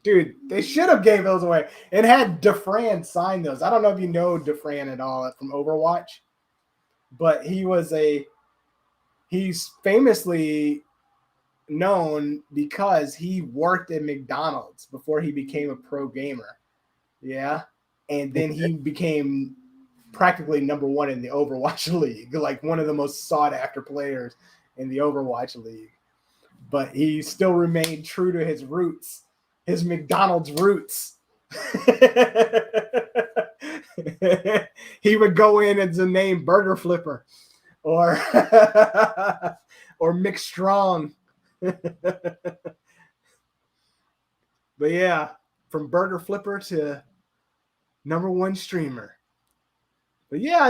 S1: Dude, they should have gave those away and had DeFran sign those. I don't know if you know DeFran at all from Overwatch, but he's famously known because he worked at McDonald's before he became a pro gamer. Yeah. And then he became practically number one in the Overwatch League, like one of the most sought after players in the Overwatch League. But he still remained true to his roots, his McDonald's roots. He would go in as the name Burger Flipper or Mick Strong. But yeah, from Burger Flipper to number one streamer. But yeah,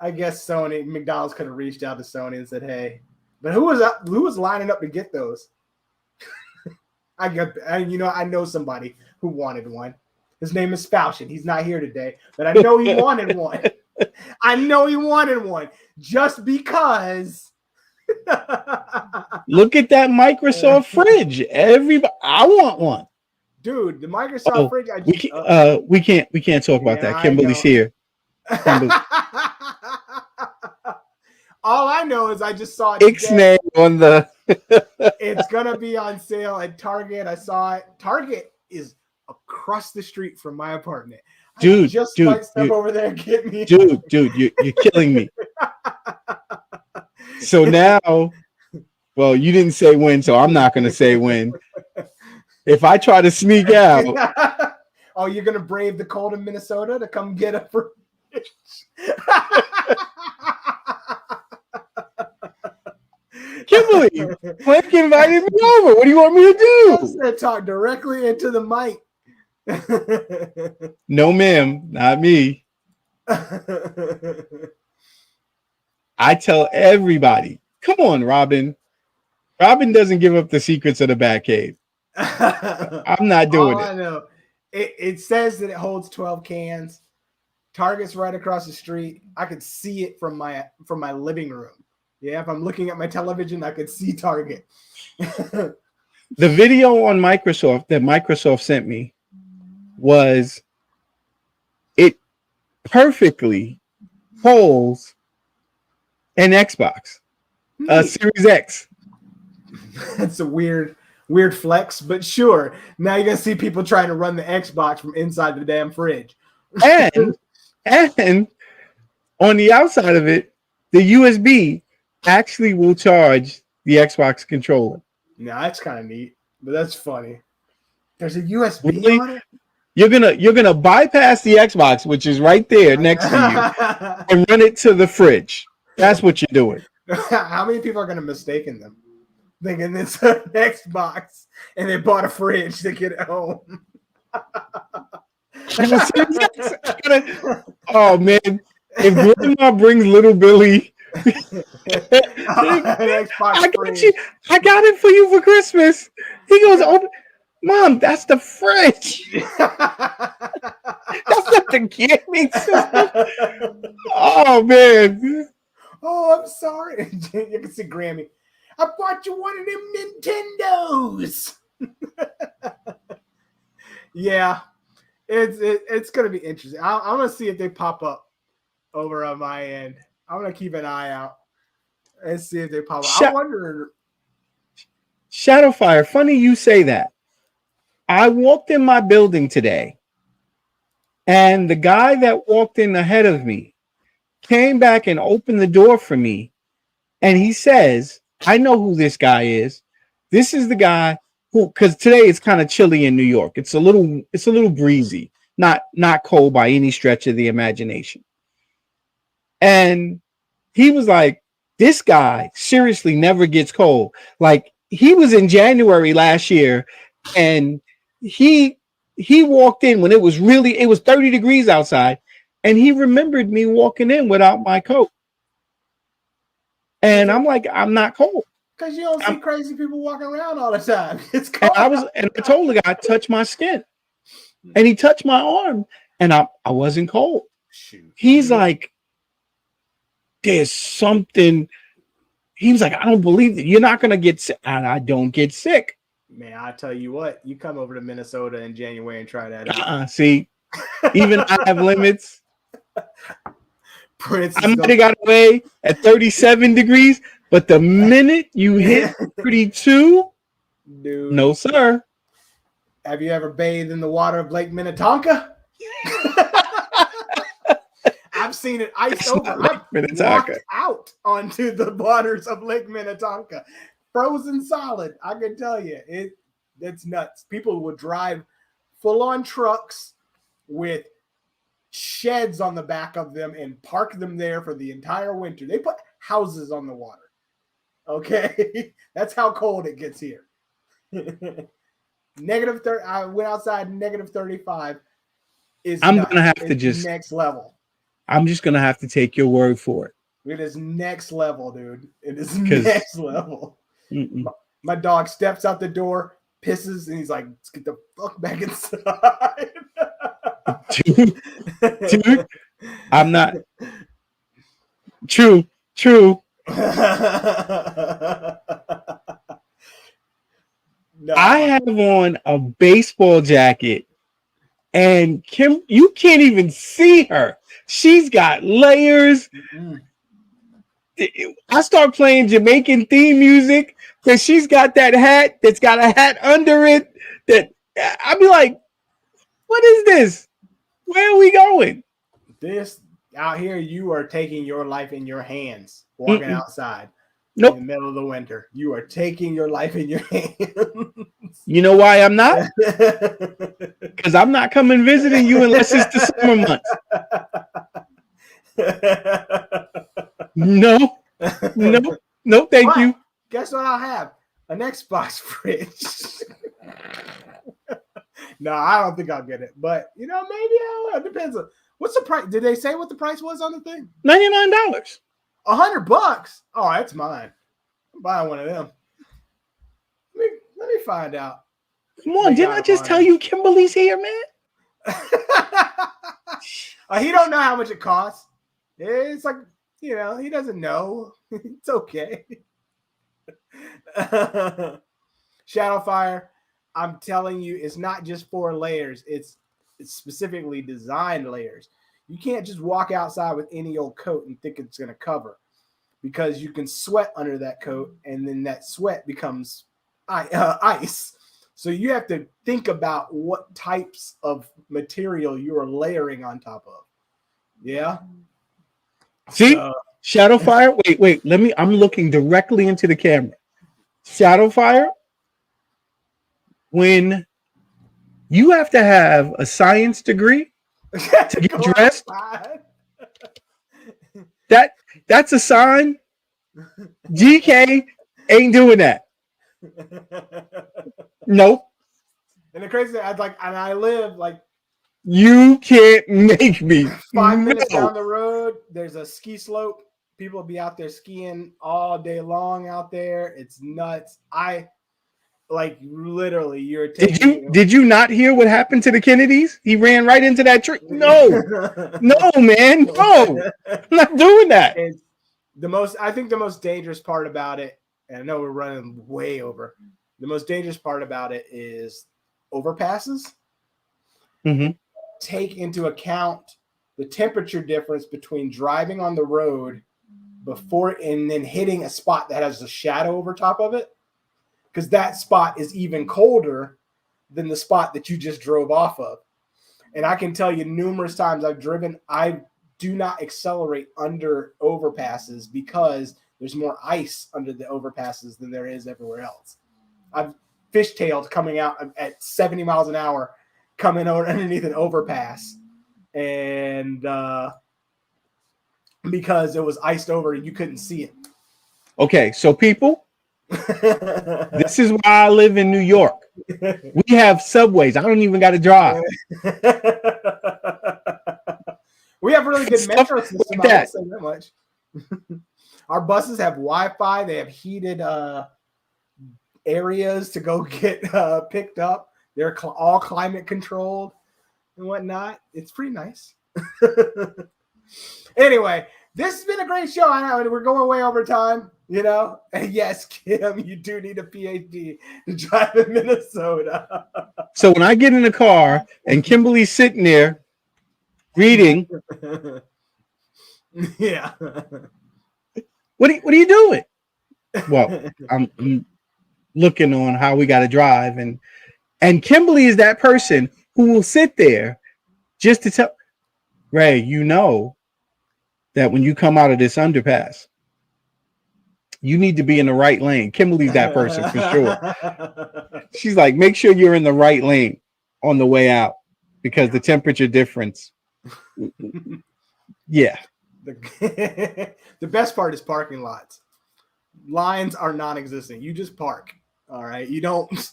S1: I guess McDonald's could have reached out to Sony and said, "Hey," but who was lining up to get those? I know somebody who wanted one. His name is Falchion. He's not here today, but I know he wanted one. I know he wanted one just because.
S2: Look at that Microsoft fridge. I want one.
S1: Dude, the Microsoft fridge.
S2: We can't talk about that. Kimberly's here. Kimberly.
S1: All I know is I just saw it.
S2: Ixnay on the.
S1: It's gonna be on sale at Target. I saw it. Target is across the street from my apartment.
S2: Dude,
S1: might step over there and get me.
S2: Dude, you're killing me. So now, well, you didn't say when, so I'm not gonna say when. If I try to sneak out,
S1: oh, you're gonna brave the cold in Minnesota to come get a fridge.
S2: Kimberly, Plank invited me over. What do you want me to do?
S1: I said talk directly into the mic.
S2: No, ma'am, not me. I tell everybody, come on, Robin. Robin doesn't give up the secrets of the Batcave. I'm not doing it.
S1: I know. It says that it holds 12 cans. Target's right across the street. I could see it from my living room. Yeah, if I'm looking at my television, I could see Target.
S2: The video on Microsoft that Microsoft sent me was it perfectly holds an Xbox, a Series X.
S1: That's a weird flex, but sure. Now you're gonna see people trying to run the Xbox from inside the damn fridge.
S2: And on the outside of it, the USB actually will charge the Xbox controller.
S1: Nah, that's kind of neat, but that's funny. There's a USB
S2: really?
S1: on it.
S2: You're gonna bypass the Xbox, which is right there next to you, and run it to the fridge. That's what you're doing.
S1: How many people are gonna mistaken them, thinking it's an Xbox, and they bought a fridge to get it home?
S2: Oh man, if Grandma brings little Billy, I got it for you for Christmas. He goes, "Oh, Mom, that's the fridge. That's not the gaming system." Oh man.
S1: Oh, I'm sorry. You can see Grammy. I bought you one of them Nintendos. Yeah, it's gonna be interesting. I'm gonna see if they pop up over on my end. I'm gonna keep an eye out and see if they pop up. I wonder.
S2: Shadowfire, funny you say that. I walked in my building today, and the guy that walked in ahead of me came back and opened the door for me, and he says, "I know who this guy is. This is the guy who," because today it's kind of chilly in New York. It's a little breezy, not cold by any stretch of the imagination. And he was like, "This guy seriously never gets cold." Like, he was in January last year, and he walked in when it was 30 degrees outside, and he remembered me walking in without my coat. And I'm like, I'm not cold.
S1: Because you don't see crazy people walking around all the time. It's cold.
S2: And I told the guy, touch my skin. And he touched my arm, and I wasn't cold.
S1: Shoot.
S2: He's like, there's something. He was like, I don't believe that you're not gonna get sick. And I don't get sick.
S1: Man, I tell you what, you come over to Minnesota in January and try that out.
S2: See, even I have limits.
S1: Prince
S2: I might have got away at 37 degrees, but the minute you hit 32,
S1: dude,
S2: no, sir.
S1: have you ever bathed in the water of Lake Minnetonka? I've seen it iced
S2: It's
S1: over.
S2: not Lake
S1: I've
S2: Minnetonka.
S1: walked out onto the waters of Lake Minnetonka, frozen solid. I can tell you, it's nuts. People would drive full-on trucks with sheds on the back of them and park them there for the entire winter. They put houses on the water. Okay, that's how cold it gets here. Negative 30. I went outside. Negative 35 is.
S2: I'm
S1: nuts.
S2: gonna have
S1: It's
S2: to just
S1: next level.
S2: I'm just gonna have to take your word for it.
S1: It is next level, dude. It is next level.
S2: Mm-mm.
S1: My dog steps out the door, pisses, and he's like, "Let's get the fuck back inside."
S2: Dude, I'm not. True.
S1: No.
S2: I have on a baseball jacket, and Kim, you can't even see her. She's got layers.
S1: Mm-mm.
S2: I start playing Jamaican theme music because she's got that hat that's got a hat under it. That I'd be like, "What is this? Where are we going?"
S1: This out here, you are taking your life in your hands, walking outside
S2: Nope.
S1: in the middle of the winter. You are taking your life in your hands.
S2: You know why I'm not? Because I'm not coming visiting you unless it's the summer months. No, thank you.
S1: Guess what I'll have? An Xbox fridge. No, I don't think I'll get it, but maybe I will. It depends on what's the price. Did they say what the price was on the thing?
S2: $99.
S1: $100. Oh, that's mine. I'm buying one of them. Let me find out.
S2: Come on, didn't I just tell you Kimberly's here, man?
S1: He don't know how much it costs. It's like, he doesn't know. It's okay. Shadowfire, I'm telling you, it's not just 4 layers. It's specifically designed layers. You can't just walk outside with any old coat and think it's going to cover, because you can sweat under that coat, and then that sweat becomes ice. So you have to think about what types of material you are layering on top of. Yeah.
S2: See, Shadowfire. Wait. I'm looking directly into the camera. Shadowfire. When you have to have a science degree to get dressed, that's a sign. GK ain't doing that. Nope.
S1: And the crazy thing, I live like,
S2: you can't make me.
S1: 5 minutes down the road, there's a ski slope. People will be out there skiing all day long out there. It's nuts. Literally, you're taking.
S2: Did you not hear what happened to the Kennedys? He ran right into that tree. No, man, no. I'm not doing that.
S1: I think the most dangerous part about it, and I know we're running way over. The most dangerous part about it is overpasses.
S2: Mm-hmm.
S1: Take into account the temperature difference between driving on the road before and then hitting a spot that has a shadow over top of it, because that spot is even colder than the spot that you just drove off of. And I can tell you numerous times I've driven, I do not accelerate under overpasses because there's more ice under the overpasses than there is everywhere else. I've fishtailed coming out at 70 miles an hour, coming over underneath an overpass, and because it was iced over, you couldn't see it.
S2: Okay, so people, this is why I live in New York. We have subways. I don't even got to drive.
S1: We have really good metro system.
S2: Like
S1: I won't say that much. Our buses have Wi-Fi. They have heated areas to go get picked up. They're all climate controlled and whatnot. It's pretty nice. Anyway, this has been a great show. I know we're going way over time. You know, and yes, Kim, you do need a PhD to drive in Minnesota.
S2: So when I get in the car and Kimberly's sitting there reading,
S1: Yeah.
S2: what are you doing? Well, I'm looking on how we got to drive, and Kimberly is that person who will sit there just to tell Ray, you know that when you come out of this underpass, you need to be in the right lane. Kimberly's that person for sure. She's like, make sure you're in the right lane on the way out because the temperature difference. Yeah.
S1: The best part is parking lots. Lines are non-existent. You just park. All right. You don't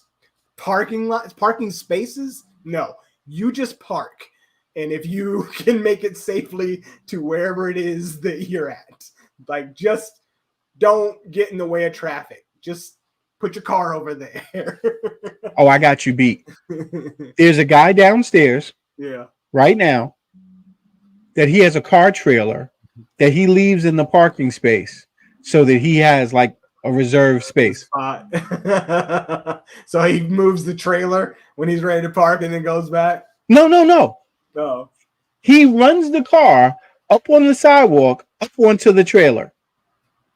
S1: parking spaces. No, you just park. And if you can make it safely to wherever it is that you're at, like just don't get in the way of traffic. Just put your car over there.
S2: Oh, I got you beat. There's a guy downstairs right now that he has a car trailer that he leaves in the parking space so that he has like a reserved space.
S1: So he moves the trailer when he's ready to park and then goes back?
S2: No.
S1: Oh.
S2: He runs the car up on the sidewalk, up onto the trailer.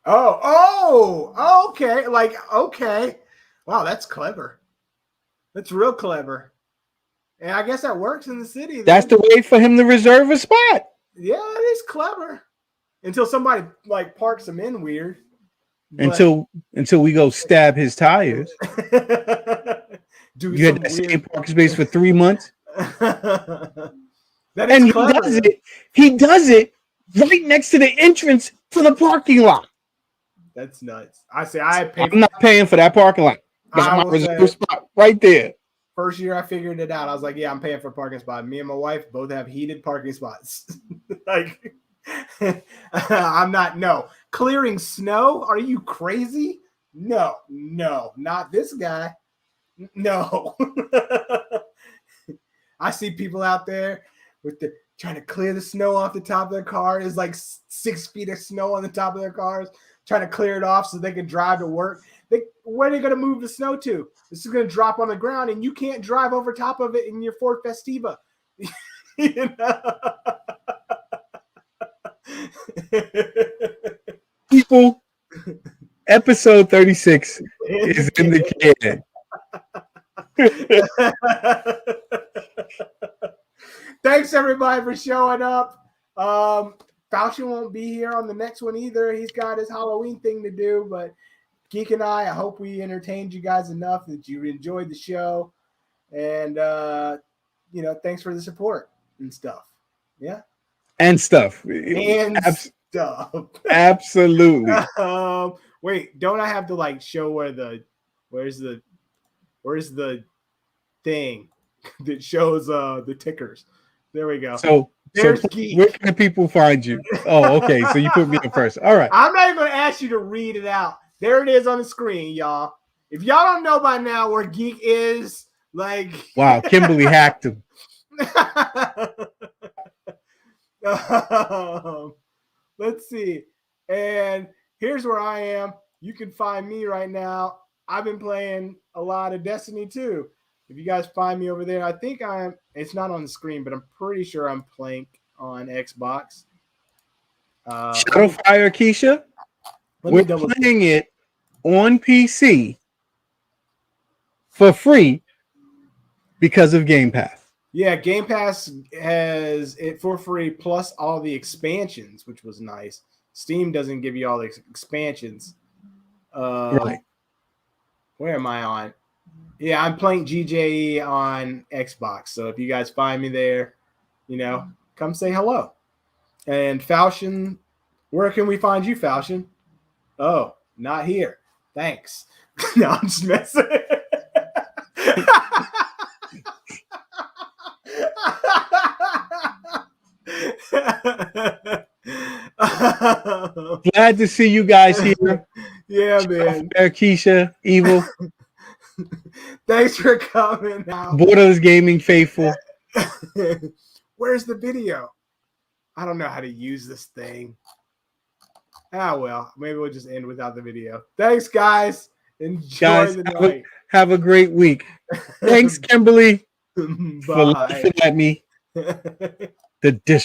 S1: Oh, okay. Like, okay. Wow, that's clever. That's real clever. And I guess that works in the city. Then.
S2: That's the way for him to reserve a spot.
S1: Yeah, it is clever. Until somebody like parks him in weird.
S2: Until we go stab his tires. You had that same parking space for 3 months.
S1: That is clever.
S2: He does it right next to the entrance to the parking lot.
S1: That's nuts. I'm
S2: not paying for that parking lot. Got my reserve spot right there.
S1: First year I figured it out. I was like, yeah, I'm paying for a parking spot. Me and my wife both have heated parking spots. Like, I'm not, clearing snow? Are you crazy? No, not this guy. No. I see people out there with trying to clear the snow off the top of their car. There's like 6 feet of snow on the top of their cars, trying to clear it off so they can drive to work. Where are they going to move the snow to? This is going to drop on the ground, and you can't drive over top of it in your Ford Festiva. You know?
S2: People, episode 36 is in the can.
S1: Thanks everybody for showing up. Falchion won't be here on the next one either. He's got his Halloween thing to do, but Geek and I hope we entertained you guys enough that you enjoyed the show. And thanks for the support and stuff. Yeah. And stuff. Stuff. Absolutely. Wait, don't I have to like show where's the thing that shows the tickers? There we go. So Geek. Where can people find you? Oh, okay. So you put me in first. All right. I'm not even going to ask you to read it out. There it is on the screen, y'all. If y'all don't know by now where Geek is, like, wow, Kimberly hacked him. Let's see. And here's where I am. You can find me right now. I've been playing a lot of Destiny 2. If you guys find me over there, I think it's not on the screen, but I'm pretty sure I'm Plank on Xbox. Shadowfire Keisha? We're playing it on PC for free because of Game Pass. Yeah, Game Pass has it for free plus all the expansions, which was nice. Steam doesn't give you all the expansions. Right. Where am I on? Yeah, I'm playing GJE on Xbox. So if you guys find me there, come say hello. And Falchion, where can we find you, Falchion? Oh, not here. Thanks. No, I'm just messing. Glad to see you guys here. Yeah, man. Keisha, Evil. Thanks for coming out. Borderless Gaming faithful. Where's the video? I don't know how to use this thing. Well, maybe we'll just end without the video. Thanks, guys. Enjoy
S2: Guys,
S1: the night.
S2: have a great week. Thanks, Kimberly, for
S1: Bye.
S2: laughing at me. The